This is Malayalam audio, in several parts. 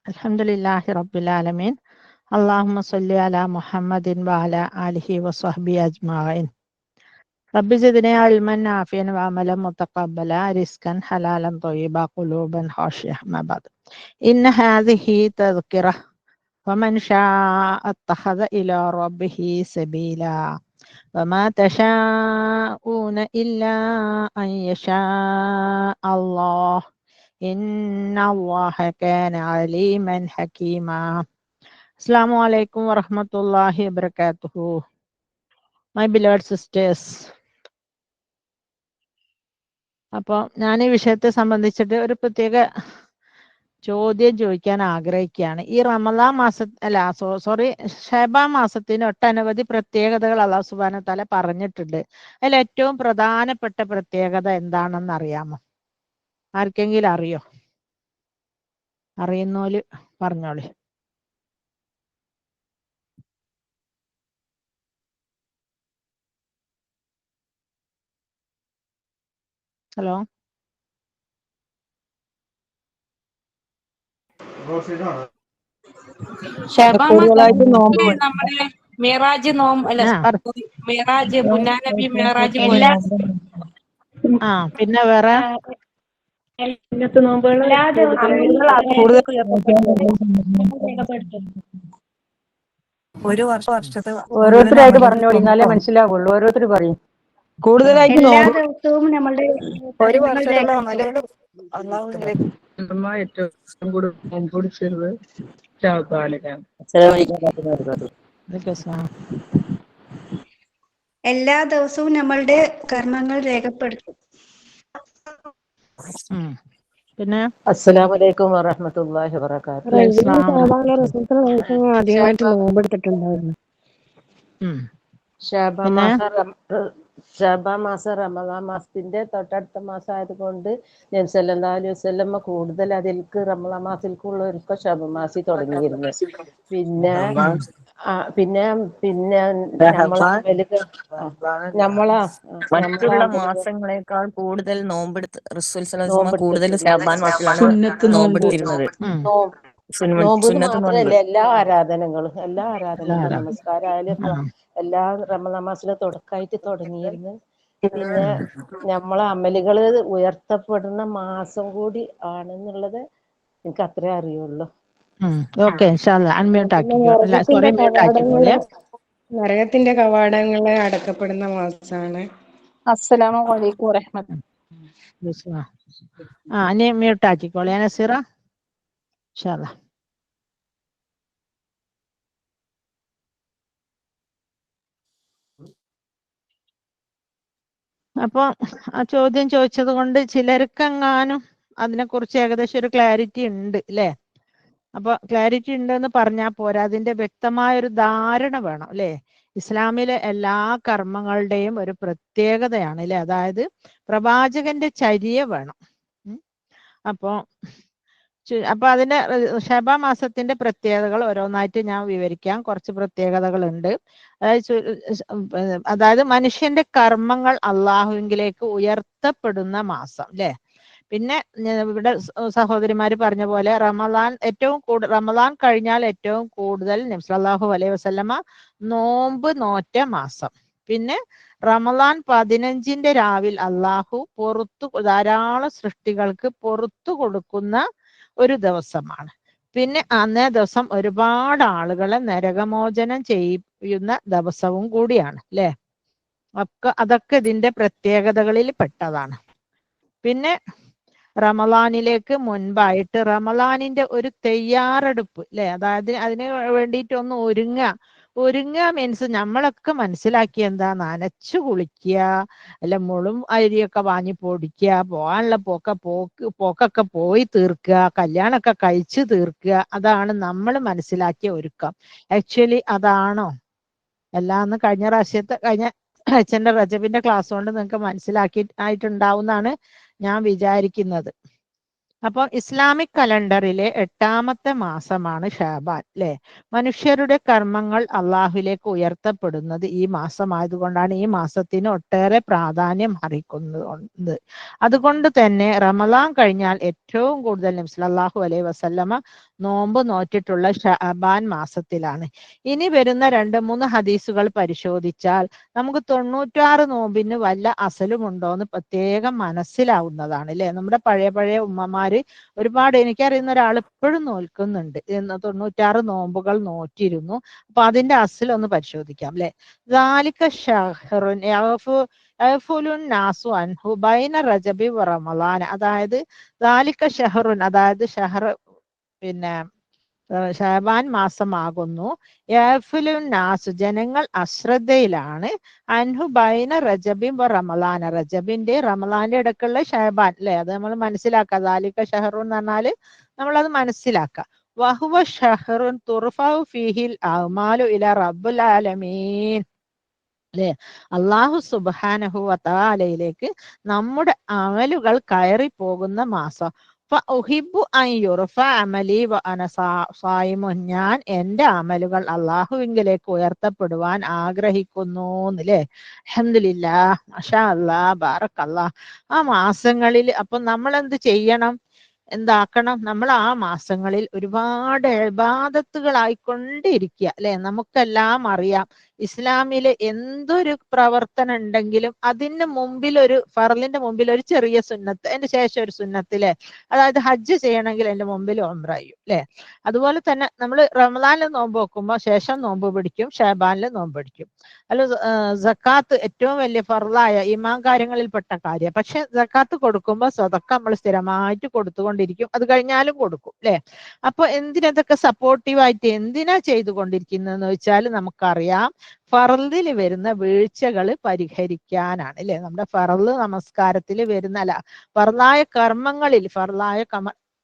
അൽഹംദുലില്ലാഹി റബ്ബിൽ ആലമീൻ. അല്ലാഹുമ്മ സ്വല്ലി അലാ മുഹമ്മദിൻ വഅലാ ആലിഹി വസ്വഹ്ബിഹി അജ്മഈൻ. റബ്ബി സിദ്നി ഇൽമൻ നാഫിഅൻ വഅമലൻ മുതഖബ്ബല റിസ്കൻ ഹലാലൻ ത്വയ്യിബ ഖുലൂബൻ ഖാശിഅ. അമ്മാ ബഅദ്. ഇന്ന ഹാദിഹി തദ്കിറ വമൻ ശാഅ അത്തഖദ ഇലാ റബ്ബിഹി സബീലാ വമാ തശാഊന ഇല്ലാ അൻ യശാ അല്ലാഹ് ഇന്നല്ലാഹ കാന അലീമൻ ഹകീമാ. അസ്സലാമു അലൈക്കും വറഹ്മത്തുള്ളാഹി വബറകാതുഹു. മൈ ബിലോവഡ് സിസ്റ്റേഴ്സ്, അപ്പോൾ ഞാൻ ഈ വിഷയത്തെ സംബന്ധിച്ചിട്ട് ഒരു പ്രത്യേക ചോദ്യം ചോദിക്കാൻ ആഗ്രഹിക്കുകയാണ്. ഈ റമദാൻ ഷഅബാൻ മാസത്തിന് ഒട്ടനവധി പ്രത്യേകതകൾ അല്ലാഹു സുബ്ഹാനഹു വ തആല പറഞ്ഞിട്ടുണ്ട്. അതിൽ ഏറ്റവും പ്രധാനപ്പെട്ട പ്രത്യേകത എന്താണെന്ന് അറിയാമോ? ആർക്കെങ്കിലും അറിയോ? അറിയുന്നോല് പറഞ്ഞോളി. ഹലോ, കൂടുതലായിട്ട് നോമ്പ് നമ്മുടെ മിറാജ് നോമ്പ് അല്ല, മിറാജ് പുന്നാനബി മിറാജ് പോലെ. പിന്നെ വേറെ ഒരു വർഷത്തെ ഓരോരുത്തരായിട്ട് പറഞ്ഞോളി, എന്നാലേ മനസ്സിലാവുള്ളൂ. ഓരോരുത്തർ പറയും. കൂടുതലായിട്ട് എല്ലാ നോമ്പ് ദിവസവും നമ്മളുടെ ഒരു വർഷമുള്ള അമലുകൾ അള്ളാഹുവിലേക്ക് ഏറ്റവും കൂടുതൽ നോമ്പ് പിടിച്ചിരുന്നത് ഷഅബാനിലാണ്. എല്ലാ ദിവസവും നമ്മളുടെ കർമ്മങ്ങൾ രേഖപ്പെടുത്തും. പിന്നെ അസ്സലാമു അലൈക്കും വറഹ്മത്തുള്ളാഹി വബറകാതുഹു. ആദ്യമായിട്ട് നോമ്പെടുത്തിട്ടുണ്ടായിരുന്നു. ഷഅബാൻ മാസം റമദാൻ മാസത്തിന്റെ തൊട്ടടുത്ത മാസം ആയതുകൊണ്ട് നബി സല്ലല്ലാഹു അലൈഹി വസല്ലം കൂടുതൽ അതിൽക്ക് റമദാൻ മാസത്തിലേക്കുള്ള ഒരുക്കം ഷഅബാൻ മാസത്തിൽ തുടങ്ങിയിരുന്നു. പിന്നെ മറ്റുള്ള മാസങ്ങളെക്കാൾ കൂടുതൽ നോമ്പെടുത്ത് റസൂൽ സ്വല്ലല്ലാഹു അലൈഹി വസല്ലം കൂടുതൽ ശഅബാൻ മാസത്തിലാണ് നോമ്പെടുത്തിരുന്നത്. നോമ്പ് മാത്രമല്ല, എല്ലാ ആരാധനകളും നമസ്കാരായാലും എല്ലാ റമദാൻ മാസത്തിലെ തുടക്കമായിട്ട് തുടങ്ങിയിരുന്നു. പിന്നെ നമ്മളെ അമലുകള് ഉയർത്തപ്പെടുന്ന മാസം കൂടി ആണെന്നുള്ളത് എനിക്ക് അത്രേ അറിയുള്ളൂ. നരകത്തിന്റെ കവാടങ്ങള് അടക്കപ്പെടുന്ന മാസമാണ്. അസ്സലാമു അലൈക്കും വറഹ്മത്തുള്ളാഹി. മ്യൂട്ട് ആക്കിക്കോളെ നസീറ. അപ്പോൾ ആ ചോദ്യം ചോദിച്ചത് കൊണ്ട് ചിലർക്കെങ്ങാനും അതിനെക്കുറിച്ച് ഏകദേശം ഒരു ക്ലാരിറ്റി ഉണ്ട് അല്ലേ? അപ്പോൾ ക്ലാരിറ്റി ഉണ്ടെന്ന് പറഞ്ഞാൽ പോരാ, അതിൻ്റെ വ്യക്തമായൊരു ധാരണ വേണം അല്ലേ? ഇസ്ലാമിലെ എല്ലാ കർമ്മങ്ങളുടെയും ഒരു പ്രത്യേകതയാണ് അല്ലേ? അതായത് പ്രവാചകന്റെ ചര്യ വേണം. അപ്പോൾ അതിന്റെ ഷഅബാൻ മാസത്തിന്റെ പ്രത്യേകതകൾ ഓരോന്നായിട്ട് ഞാൻ വിവരിക്കാം. കുറച്ച് പ്രത്യേകതകളുണ്ട്. അതായത് മനുഷ്യന്റെ കർമ്മങ്ങൾ അള്ളാഹുവിലേക്ക് ഉയർത്തപ്പെടുന്ന മാസം അല്ലേ? പിന്നെ ഇവിടെ സഹോദരിമാര് പറഞ്ഞ പോലെ റമദാൻ കഴിഞ്ഞാൽ ഏറ്റവും കൂടുതൽ നബി സല്ലല്ലാഹു അലൈഹി വസല്ലമ നോമ്പ് നോറ്റ മാസം. പിന്നെ റമദാൻ 15 രാവിൽ അള്ളാഹു ധാരാളം സൃഷ്ടികൾക്ക് പുറത്തു കൊടുക്കുന്ന ഒരു ദിവസമാണ്. പിന്നെ അന്നേ ദിവസം ഒരുപാട് ആളുകളെ നരകമോചനം ചെയ്യുന്ന ദിവസവും കൂടിയാണ് അല്ലേ? അതൊക്കെ ഇതിന്റെ പ്രത്യേകതകളിൽ പെട്ടതാണ്. പിന്നെ റമദാനിലേക്ക് മുൻപായിട്ട് റമദാനിന്റെ ഒരു തയ്യാറെടുപ്പ് അല്ലെ? അതായത് അതിന് വേണ്ടിയിട്ട് ഒന്ന് ഒരുങ്ങുക മീൻസ് നമ്മളൊക്കെ മനസ്സിലാക്കി എന്താ, നനച്ചു കുളിക്കുക, അല്ല മുളും അരിയൊക്കെ വാങ്ങി പൊടിക്കുക, പോകാനുള്ള പോക്കൊക്കെ പോയി തീർക്കുക, കല്യാണമൊക്കെ കഴിച്ച് തീർക്കുക. അതാണ് നമ്മൾ മനസ്സിലാക്കിയ ഒരുക്കം. ആക്ച്വലി അതാണോ? എല്ലാന്ന് കഴിഞ്ഞ അച്ഛൻ്റെ റജബിന്റെ ക്ലാസ് കൊണ്ട് നിങ്ങൾക്ക് മനസ്സിലാക്കിയിട്ടുണ്ടാവുന്നാണ് ഞാൻ വിചാരിക്കുന്നത്. അപ്പം ഇസ്ലാമിക് കലണ്ടറിലെ 8ാമത്തെ മാസമാണ് ഷാബാൻ അല്ലെ. മനുഷ്യരുടെ കർമ്മങ്ങൾ അള്ളാഹുലേക്ക് ഉയർത്തപ്പെടുന്നത് ഈ മാസമായതുകൊണ്ടാണ് ഈ മാസത്തിന് ഒട്ടേറെ പ്രാധാന്യം അർഹിക്കുന്നത്. അതുകൊണ്ട് തന്നെ റമളാൻ കഴിഞ്ഞാൽ ഏറ്റവും കൂടുതൽ നബി സല്ലല്ലാഹു അലൈഹി വസല്ലമ നോമ്പ് നോറ്റിട്ടുള്ള ഷാബാൻ മാസത്തിലാണ്. ഇനി വരുന്ന 2-3 ഹദീസുകൾ പരിശോധിച്ചാൽ നമുക്ക് 96 നോമ്പിന് വല്ല അസലുമുണ്ടോ എന്ന് പ്രത്യേകം മനസ്സിലാവുന്നതാണ് അല്ലെ. നമ്മുടെ പഴയ ഉമ്മമാര് ഒരുപാട്, എനിക്കറിയുന്ന ഒരാൾ ഇപ്പോഴും നോൽക്കുന്നുണ്ട്, 96 നോമ്പുകൾ നോറ്റിരുന്നു. അപ്പൊ അതിന്റെ അസലൊന്ന് പരിശോധിക്കാം അല്ലെ. റജബി റമളാൻ, അതായത് അതായത് പിന്നെ ഷാബാൻ മാസമാകുന്നു. നാസു, ജനങ്ങൾ അശ്രദ്ധയിലാണ്. അൻഹു ബൈന റജബിൻ റമളാന, റജബിന്റെ റമളാന്റെ ഇടക്കുള്ള ഷാബാൻ അല്ലെ. അത് നമ്മൾ മനസ്സിലാക്കുക. ദാലിക ഷഹറുൻ എന്ന് പറഞ്ഞാല് നമ്മളത് മനസ്സിലാക്കുക. വഹുവ ഷഹറുൻ തുർഫഉ ഫീഹിൽ അഅ്മാലു ഇലാ റബ്ബിൽ ആലമീൻ അല്ലെ. അള്ളാഹു സുബ്ഹാനഹു വ തആലയിലേക്ക് നമ്മുടെ അമലുകൾ കയറി പോകുന്ന മാസം. ഞാൻ എന്റെ അമലുകൾ അള്ളാഹുവിങ്കിലേക്ക് ഉയർത്തപ്പെടുവാൻ ആഗ്രഹിക്കുന്നു അല്ലേ. അൽഹംദുലില്ലാഹ്, മാഷാ അല്ലാഹ്, ബാറക്കല്ലാഹ്. ആ മാസങ്ങളിൽ അപ്പൊ നമ്മൾ എന്ത് ചെയ്യണം, എന്താക്കണം? നമ്മൾ ആ മാസങ്ങളിൽ ഒരുപാട് ഇബാദത്തുകളായിക്കൊണ്ടിരിക്കുക അല്ലെ. നമുക്കെല്ലാം അറിയാം, ഇസ്ലാമില് എന്തൊരു പ്രവർത്തനം ഉണ്ടെങ്കിലും അതിന് മുമ്പിൽ ഒരു ഫറലിന്റെ മുമ്പിൽ ഒരു ചെറിയ സുന്നത്ത്, അതിന്റെ ശേഷം ഒരു സുന്നത്തിലെ, അതായത് ഹജ്ജ് ചെയ്യണമെങ്കിൽ അതിന്റെ മുമ്പിൽ ഉംറ ചെയ്യും അല്ലെ. അതുപോലെ തന്നെ നമ്മൾ റമളാനിൽ നോമ്പ് വെക്കുമ്പോൾ ശേഷം നോമ്പ് പിടിക്കും, ഷാബാനിൽ നോമ്പ് പിടിക്കും. അല്ല, സക്കാത്ത് ഏറ്റവും വലിയ ഫറലായ ഈമാൻ കാര്യങ്ങളിൽപ്പെട്ട കാര്യം. പക്ഷെ സക്കാത്ത് കൊടുക്കുമ്പോൾ സദക്ക നമ്മൾ സ്ഥിരമായിട്ട് കൊടുത്തുകൊണ്ടിരിക്കും, അത് കഴിഞ്ഞാലും കൊടുക്കും അല്ലെ. അപ്പൊ എന്തിനതൊക്കെ സപ്പോർട്ടീവായിട്ട് എന്തിനാ ചെയ്തുകൊണ്ടിരിക്കുന്നതെന്ന് വെച്ചാൽ നമുക്കറിയാം, ഫറലിൽ വരുന്ന വീഴ്ചകൾ പരിഹരിക്കാനാണ് അല്ലെ. നമ്മുടെ ഫറല് നമസ്കാരത്തിൽ വരുന്ന ഫറലായ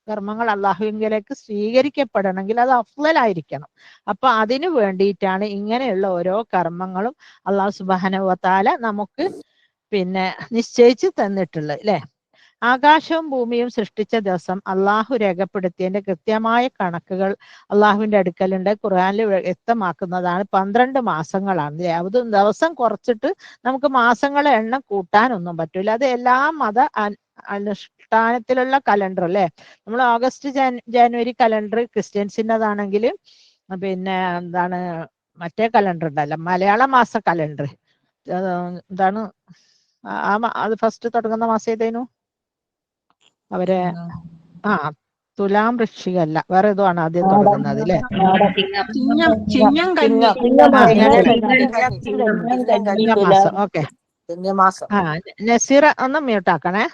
കർമ്മങ്ങൾ അള്ളാഹുവിലേക്ക് സ്വീകരിക്കപ്പെടണമെങ്കിൽ അത് അഫ്ളലായിരിക്കണം. അപ്പൊ അതിനു വേണ്ടിയിട്ടാണ് ഇങ്ങനെയുള്ള ഓരോ കർമ്മങ്ങളും അള്ളാഹു സുബ്ഹാനഹു വ തആല നമുക്ക് നിശ്ചയിച്ച് തന്നിട്ടുള്ളത് അല്ലെ. ആകാശവും ഭൂമിയും സൃഷ്ടിച്ച ദിവസം അള്ളാഹു രേഖപ്പെടുത്തിയതിന്റെ കൃത്യമായ കണക്കുകൾ അള്ളാഹുവിന്റെ അടുക്കലുണ്ട്. ഖുർആനിൽ വ്യക്തമാക്കുന്നതാണ്. 12 മാസങ്ങളാണ് അല്ലെ. അത് ദിവസം കുറച്ചിട്ട് നമുക്ക് മാസങ്ങളെ എണ്ണം കൂട്ടാനൊന്നും പറ്റൂല. അത് എല്ലാ മത അനുഷ്ഠാനത്തിലുള്ള കലണ്ടർ അല്ലെ. നമ്മൾ ഓഗസ്റ്റ് ജാനുവരി കലണ്ടർ ക്രിസ്ത്യൻസിൻ്റെതാണെങ്കിൽ എന്താണ് മറ്റേ കലണ്ടർ ഉണ്ടല്ലോ, മലയാള മാസ കലണ്ടർ, എന്താണ് അത് ഫസ്റ്റ് തുടങ്ങുന്ന മാസം ഏതേനു? അവരെ തുലാം വൃശ്ചികല്ല, വേറെ ഏതോ ആണ് ആദ്യം തുടങ്ങുന്നത് അല്ലെ. ചിങ്ങമാസം. ഓക്കെ, നസീറ ഒന്ന് മ്യൂട്ടാക്കണേ.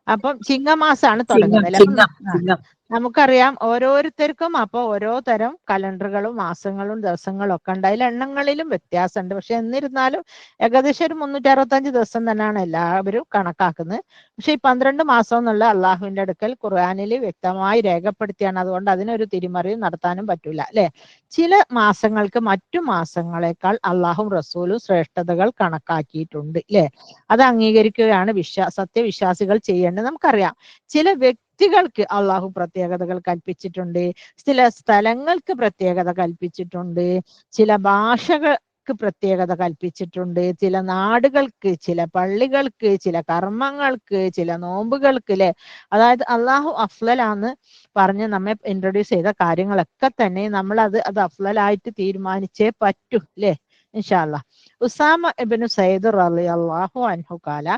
അപ്പം ചിങ്ങമാസാണ് തുടങ്ങുന്നത്. നമുക്കറിയാം ഓരോരുത്തർക്കും അപ്പൊ ഓരോ തരം കലണ്ടറുകളും മാസങ്ങളും ദിവസങ്ങളും ഒക്കെ ഉണ്ട്. അതിൽ എണ്ണങ്ങളിലും വ്യത്യാസമുണ്ട്. പക്ഷെ എന്നിരുന്നാലും ഏകദേശം ഒരു 365 ദിവസം തന്നെയാണ് എല്ലാവരും കണക്കാക്കുന്നത്. പക്ഷെ ഈ 12 മാസം എന്നുള്ള അള്ളാഹുവിന്റെ അടുക്കൽ ഖുർആനിൽ വ്യക്തമായി രേഖപ്പെടുത്തിയാണ്. അതുകൊണ്ട് അതിനൊരു തിരിമറിയും നടത്താനും പറ്റൂല അല്ലെ. ചില മാസങ്ങൾക്ക് മറ്റു മാസങ്ങളെക്കാൾ അള്ളാഹും റസൂലും ശ്രേഷ്ഠതകൾ കണക്കാക്കിയിട്ടുണ്ട് അല്ലെ. അത് അംഗീകരിക്കുകയാണ് സത്യവിശ്വാസികൾ ചെയ്യേണ്ടത്. നമുക്കറിയാം, ചില വ്യക്തികൾക്ക് അള്ളാഹു പ്രത്യേകതകൾ കൽപ്പിച്ചിട്ടുണ്ട്, ചില സ്ഥലങ്ങൾക്ക് പ്രത്യേകത കൽപ്പിച്ചിട്ടുണ്ട്, ചില ഭാഷകൾക്ക് പ്രത്യേകത കൽപ്പിച്ചിട്ടുണ്ട്, ചില നാടുകൾക്ക്, ചില പള്ളികൾക്ക്, ചില കർമ്മങ്ങൾക്ക്, ചില നോമ്പുകൾക്ക് അല്ലെ. അതായത് അള്ളാഹു അഫ്ളലാന്ന് പറഞ്ഞ് നമ്മെ ഇൻട്രൊഡ്യൂസ് ചെയ്ത കാര്യങ്ങളൊക്കെ തന്നെ നമ്മൾ അത് അഫ്ളലായിട്ട് തീരുമാനിച്ചേ പറ്റൂ അല്ലെ. ഇൻഷാ അല്ലാഹ്. ഉസാമ ഇബ്നു സയ്യിദ് റളിയല്ലാഹു അൻഹു ഖാല,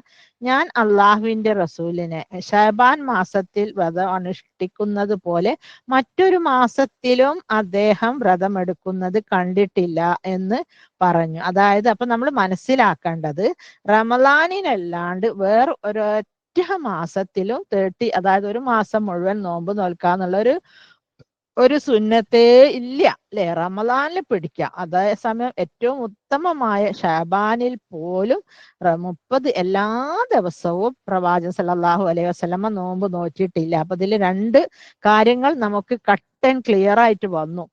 ഞാൻ അള്ളാഹുവിന്റെ റസൂലിനെ ശഅബാൻ മാസത്തിൽ വ്രതം അനുഷ്ഠിക്കുന്നത് പോലെ മറ്റൊരു മാസത്തിലും അദ്ദേഹം വ്രതമെടുക്കുന്നത് കണ്ടിട്ടില്ല എന്ന് പറഞ്ഞു. അതായത് അപ്പൊ നമ്മൾ മനസ്സിലാക്കേണ്ടത്, റമളാനിനല്ലാണ്ട് വേറെ ഒരൊറ്റ മാസത്തിലും അതായത് ഒരു മാസം മുഴുവൻ നോമ്പ് നോൽക്കാന്നുള്ള ഒരു സുന്നത്തേ ഇല്ല അല്ലെ. റമളാനിൽ പിടിക്കാം. അതേസമയം ഏറ്റവും ഉത്തമമായ ഷഅബാനിൽ പോലും 30 എല്ലാ ദിവസവും പ്രവാചകൻ സല്ലല്ലാഹു അലൈഹി വസല്ലമ നോമ്പ് നോറ്റിട്ടില്ല. അപ്പൊ ഇതിൽ 2 കാര്യങ്ങൾ നമുക്ക് കട്ട് ആൻഡ് ക്ലിയർ ആയിട്ട് വന്നു.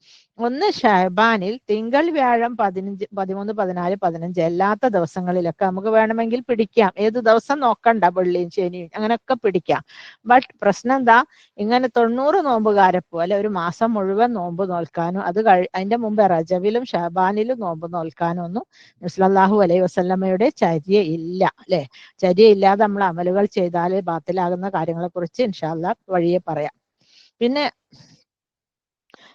ഒന്ന് ഷഹബാനിൽ തിങ്കൾ വ്യാഴം 15 13 14 15 അല്ലാത്ത ദിവസങ്ങളിലൊക്കെ നമുക്ക് വേണമെങ്കിൽ പിടിക്കാം. ഏത് ദിവസം നോക്കണ്ട, വെള്ളിയും ശനിയും അങ്ങനെയൊക്കെ പിടിക്കാം. ബട്ട് പ്രശ്നം എന്താ, ഇങ്ങനെ 90 നോമ്പുകാരെ പോലെ ഒരു മാസം മുഴുവൻ നോമ്പ് നോൽക്കാനും അതിന്റെ മുമ്പ് റജബിലും ഷഹബാനിലും നോമ്പ് നോൽക്കാനും ഒന്നും സല്ലല്ലാഹു അലൈഹി വസല്ലമയുടെ ചര്യ ഇല്ല അല്ലെ. ചര്യ ഇല്ലാതെ നമ്മൾ അമലുകൾ ചെയ്താൽ ബാത്തിലാകുന്ന കാര്യങ്ങളെ കുറിച്ച് ഇൻഷാ അല്ലാഹ് വഴിയെ പറയാം. പിന്നെ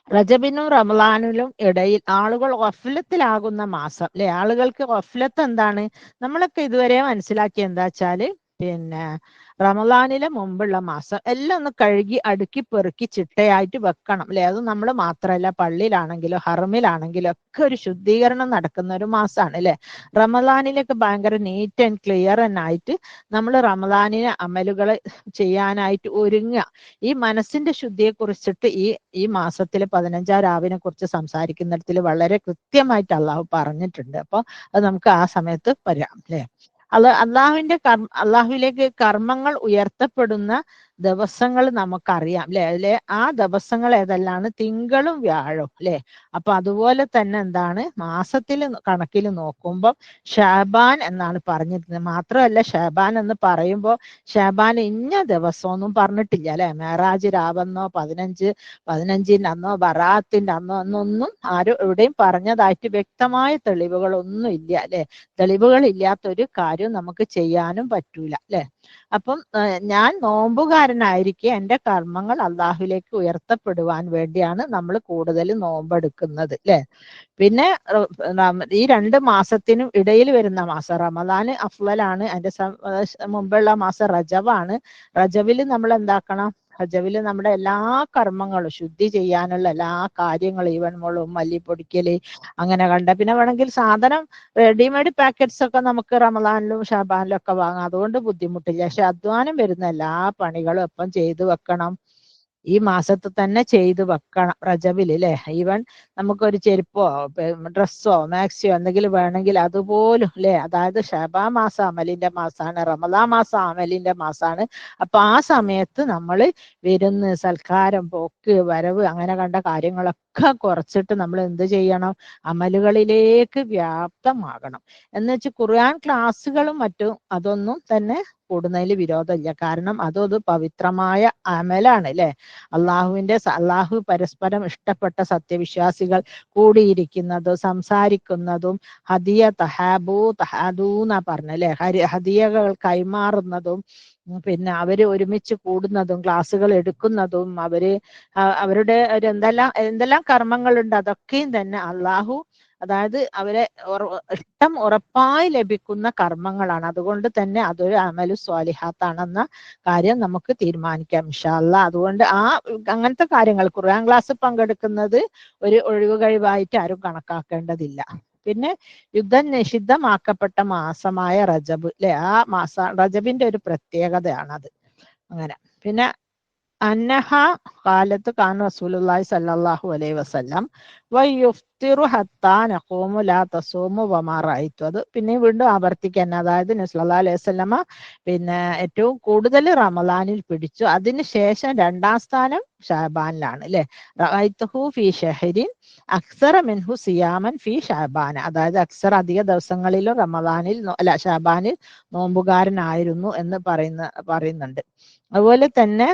റജബിനും റമളാനിലും ഇടയിൽ ആളുകൾ ഗഫ്ലത്തിലാകുന്ന മാസം അല്ലെ. ആളുകൾക്ക് ഗഫ്ലത്ത് എന്താണ്, നമ്മളൊക്കെ ഇതുവരെ മനസ്സിലാക്കി എന്താ വെച്ചാല് പിന്നെ റമളാനിലെ മുമ്പുള്ള മാസം എല്ലാം ഒന്ന് കഴുകി അടുക്കി പെറുക്കി ചിട്ടയായിട്ട് വെക്കണം അല്ലെ. അത് നമ്മൾ മാത്രമല്ല, പള്ളിയിലാണെങ്കിലും ഹറമിലാണെങ്കിലും ഒക്കെ ഒരു ശുദ്ധീകരണം നടക്കുന്ന ഒരു മാസമാണ് അല്ലെ. റമളാനിലൊക്കെ ഭയങ്കര നീറ്റ് ആൻഡ് ക്ലിയർ ആയിട്ട് നമ്മൾ റമളാനിലെ അമലുകൾ ചെയ്യാനായിട്ട് ഒരുങ്ങുക. ഈ മനസ്സിന്റെ ശുദ്ധിയെ കുറിച്ചിട്ട് ഈ മാസത്തിലെ 15 രാവിനെ കുറിച്ച് സംസാരിക്കുന്നിടത്തിൽ വളരെ കൃത്യമായിട്ട് അള്ളാഹു പറഞ്ഞിട്ടുണ്ട്. അപ്പൊ അത് നമുക്ക് ആ സമയത്ത് പറയാം അല്ലെ. അള്ളാഹുവിലേക്ക് കർമ്മങ്ങൾ ഉയർത്തപ്പെടുന്ന ദിവസങ്ങൾ നമുക്കറിയാം അല്ലെ. അതിലെ ആ ദിവസങ്ങൾ ഏതെല്ലാണ്, തിങ്കളും വ്യാഴവും അല്ലെ. അപ്പൊ അതുപോലെ തന്നെ എന്താണ്, മാസത്തിൽ കണക്കിൽ നോക്കുമ്പോൾ ഷാബാൻ എന്നാണ് പറഞ്ഞിരുന്നത്. മാത്രമല്ല, ഷാബാൻ എന്ന് പറയുമ്പോൾ ഷാബാൻ ഇന്ന ദിവസമൊന്നും പറഞ്ഞിട്ടില്ല അല്ലെ. മേറാജ് രാവെന്നോ 15 അന്നോ ബറാത്തിന്റെ അന്നോ എന്നൊന്നും ആരും എവിടെയും പറഞ്ഞതായിട്ട് വ്യക്തമായ തെളിവുകളൊന്നും ഇല്ല അല്ലെ. തെളിവുകൾ ഇല്ലാത്തൊരു കാര്യം നമുക്ക് ചെയ്യാനും പറ്റൂല അല്ലെ. അപ്പം ഞാൻ നോമ്പുകാരനായിരിക്കെ എൻ്റെ കർമ്മങ്ങൾ അള്ളാഹുലേക്ക് ഉയർത്തപ്പെടുവാൻ വേണ്ടിയാണ് നമ്മൾ കൂടുതൽ നോമ്പെടുക്കുന്നത് അല്ലെ. പിന്നെ ഈ 2 മാസത്തിനും ഇടയിൽ വരുന്ന മാസം റമദാന് അഫ്ളലാണ്. അതിന്റെ മുമ്പുള്ള മാസം റജബാണ്. റജബിൽ നമ്മൾ എന്താക്കണം, റജബിൽ നമ്മുടെ എല്ലാ കർമ്മങ്ങളും ശുദ്ധി ചെയ്യാനുള്ള എല്ലാ കാര്യങ്ങളും, ഈവൻ മുളകും മല്ലിപ്പൊടിക്കല് അങ്ങനെ കണ്ട, പിന്നെ വേണമെങ്കിൽ സാധനം റെഡിമെയ്ഡ് പാക്കറ്റ്സ് ഒക്കെ നമുക്ക് റമദാനിലും ഷാബാനിലും ഒക്കെ വാങ്ങാം. അതുകൊണ്ട് ബുദ്ധിമുട്ടില്ല. പക്ഷെ അധ്വാനം വരുന്ന എല്ലാ പണികളും ഒപ്പം ചെയ്തു വെക്കണം. ഈ മാസത്തിൽ തന്നെ ചെയ്തു വെക്കണം റജബില് അല്ലെ. ഈവൻ നമുക്കൊരു ചെരുപ്പോ ഡ്രസ്സോ മാക്സിയോ എന്തെങ്കിലും വേണമെങ്കിൽ അതുപോലും അല്ലെ. അതായത് ഷാബാൻ മാസം അമലിന്റെ മാസമാണ്, റമദാൻ മാസം അമലിന്റെ മാസമാണ്. അപ്പൊ ആ സമയത്ത് നമ്മൾ വിരുന്ന്, സൽക്കാരം, പോക്ക് വരവ് അങ്ങനെ കണ്ട കാര്യങ്ങളൊക്കെ കുറച്ചിട്ട് നമ്മൾ എന്ത് ചെയ്യണം, അമലുകളിലേക്ക് വ്യാപ്തമാകണം. എന്ന് വെച്ച് ഖുർആൻ ക്ലാസ്സുകളും മറ്റും അതൊന്നും തന്നെ കൂടുന്നതിൽ വിരോധമില്ല. കാരണം അതൊരു പവിത്രമായ അമലാണ് അല്ലെ. അള്ളാഹു പരസ്പരം ഇഷ്ടപ്പെട്ട സത്യവിശ്വാസികൾ കൂടിയിരിക്കുന്നതും സംസാരിക്കുന്നതും ഹദിയ തഹാദൂ എന്നാ പറഞ്ഞല്ലേ, ഹദിയകൾ കൈമാറുന്നതും പിന്നെ അവര് ഒരുമിച്ച് കൂടുന്നതും ക്ലാസ്സുകൾ എടുക്കുന്നതും അവരുടെ എന്തെല്ലാം കർമ്മങ്ങളുണ്ട് അതൊക്കെയും തന്നെ അള്ളാഹു, അതായത് അവരെ ഇഷ്ടം ഉറപ്പായി ലഭിക്കുന്ന കർമ്മങ്ങളാണ്. അതുകൊണ്ട് തന്നെ അതൊരു അമലു സ്വാലിഹാത്താണെന്ന കാര്യം നമുക്ക് തീരുമാനിക്കാം ഇൻഷാ അല്ലാഹ്. അതുകൊണ്ട് അങ്ങനത്തെ കാര്യങ്ങൾ ഖുർആൻ ക്ലാസ് പങ്കെടുക്കുന്നത് ഒരു ഒഴിവ് കഴിവായിട്ട് ആരും കണക്കാക്കേണ്ടതില്ല. പിന്നെ യുദ്ധം നിഷിദ്ധമാക്കപ്പെട്ട മാസമായ റജബ് അല്ലെ, ആ റജബിന്റെ ഒരു പ്രത്യേകതയാണത്. അങ്ങനെ പിന്നെ അന്നഹ കാലത്ത് കാൻ റസൂലുള്ളാഹി സ്വല്ലല്ലാഹു അലൈഹി വസല്ലം വയുഫ്തിറു ഹത്താ നഖൂമു ലാ തസൂമു വമാ റഅയ്തു. അത് പിന്നെ വീണ്ടും ആവർത്തിക്കാൻ, അതായത് നബി സല്ലല്ലാഹു അലൈഹി വസല്ലമ പിന്നെ ഏറ്റവും കൂടുതൽ റമളാനിൽ പിടിച്ചു. അതിനുശേഷം 2ാം സ്ഥാനം ഷാബാനിലാണ് അല്ലെ. റഅയ്തുഹു ഫീ ഷഹരിൻ അക്സറ മിൻഹു സിയാമൻ ഫീ ഷാബാൻ. അതായത് അക്സർ അധിക ദിവസങ്ങളിലും റമളാനിൽ ഷാബാനിൽ നോമ്പുകാരനായിരുന്നു എന്ന് പറയുന്നുണ്ട്. അതുപോലെ തന്നെ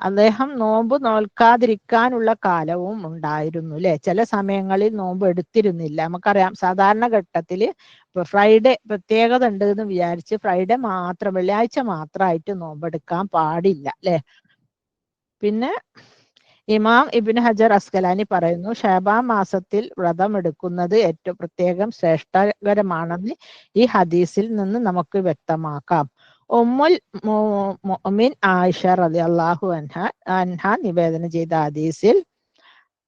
അദ്ദേഹം നോമ്പ് നോൽക്കാതിരിക്കാനുള്ള കാലവും ഉണ്ടായിരുന്നു അല്ലെ. ചില സമയങ്ങളിൽ നോമ്പ് എടുത്തിരുന്നില്ല. നമുക്കറിയാം സാധാരണ ഘട്ടത്തില് ഫ്രൈഡേ പ്രത്യേകത ഉണ്ട് എന്ന് വിചാരിച്ച് ഫ്രൈഡേ മാത്രം, വെള്ളിയാഴ്ച മാത്രമായിട്ട് നോമ്പെടുക്കാൻ പാടില്ല അല്ലെ. പിന്നെ ഇമാം ഇബ്നു ഹജർ അസ്കലാനി പറയുന്നു, ഷാബാൻ മാസത്തിൽ വ്രതം എടുക്കുന്നത് ഏറ്റവും പ്രത്യേകം ശ്രേഷ്ഠകരമാണെന്ന് ഈ ഹദീസിൽ നിന്ന് നമുക്ക് വ്യക്തമാക്കാം. ഉമ്മുൽ മുഅ്മിൻ ആയിഷ റളിയല്ലാഹു അൻഹ നിവേദനം ചെയ്ത ഹദീസിൽ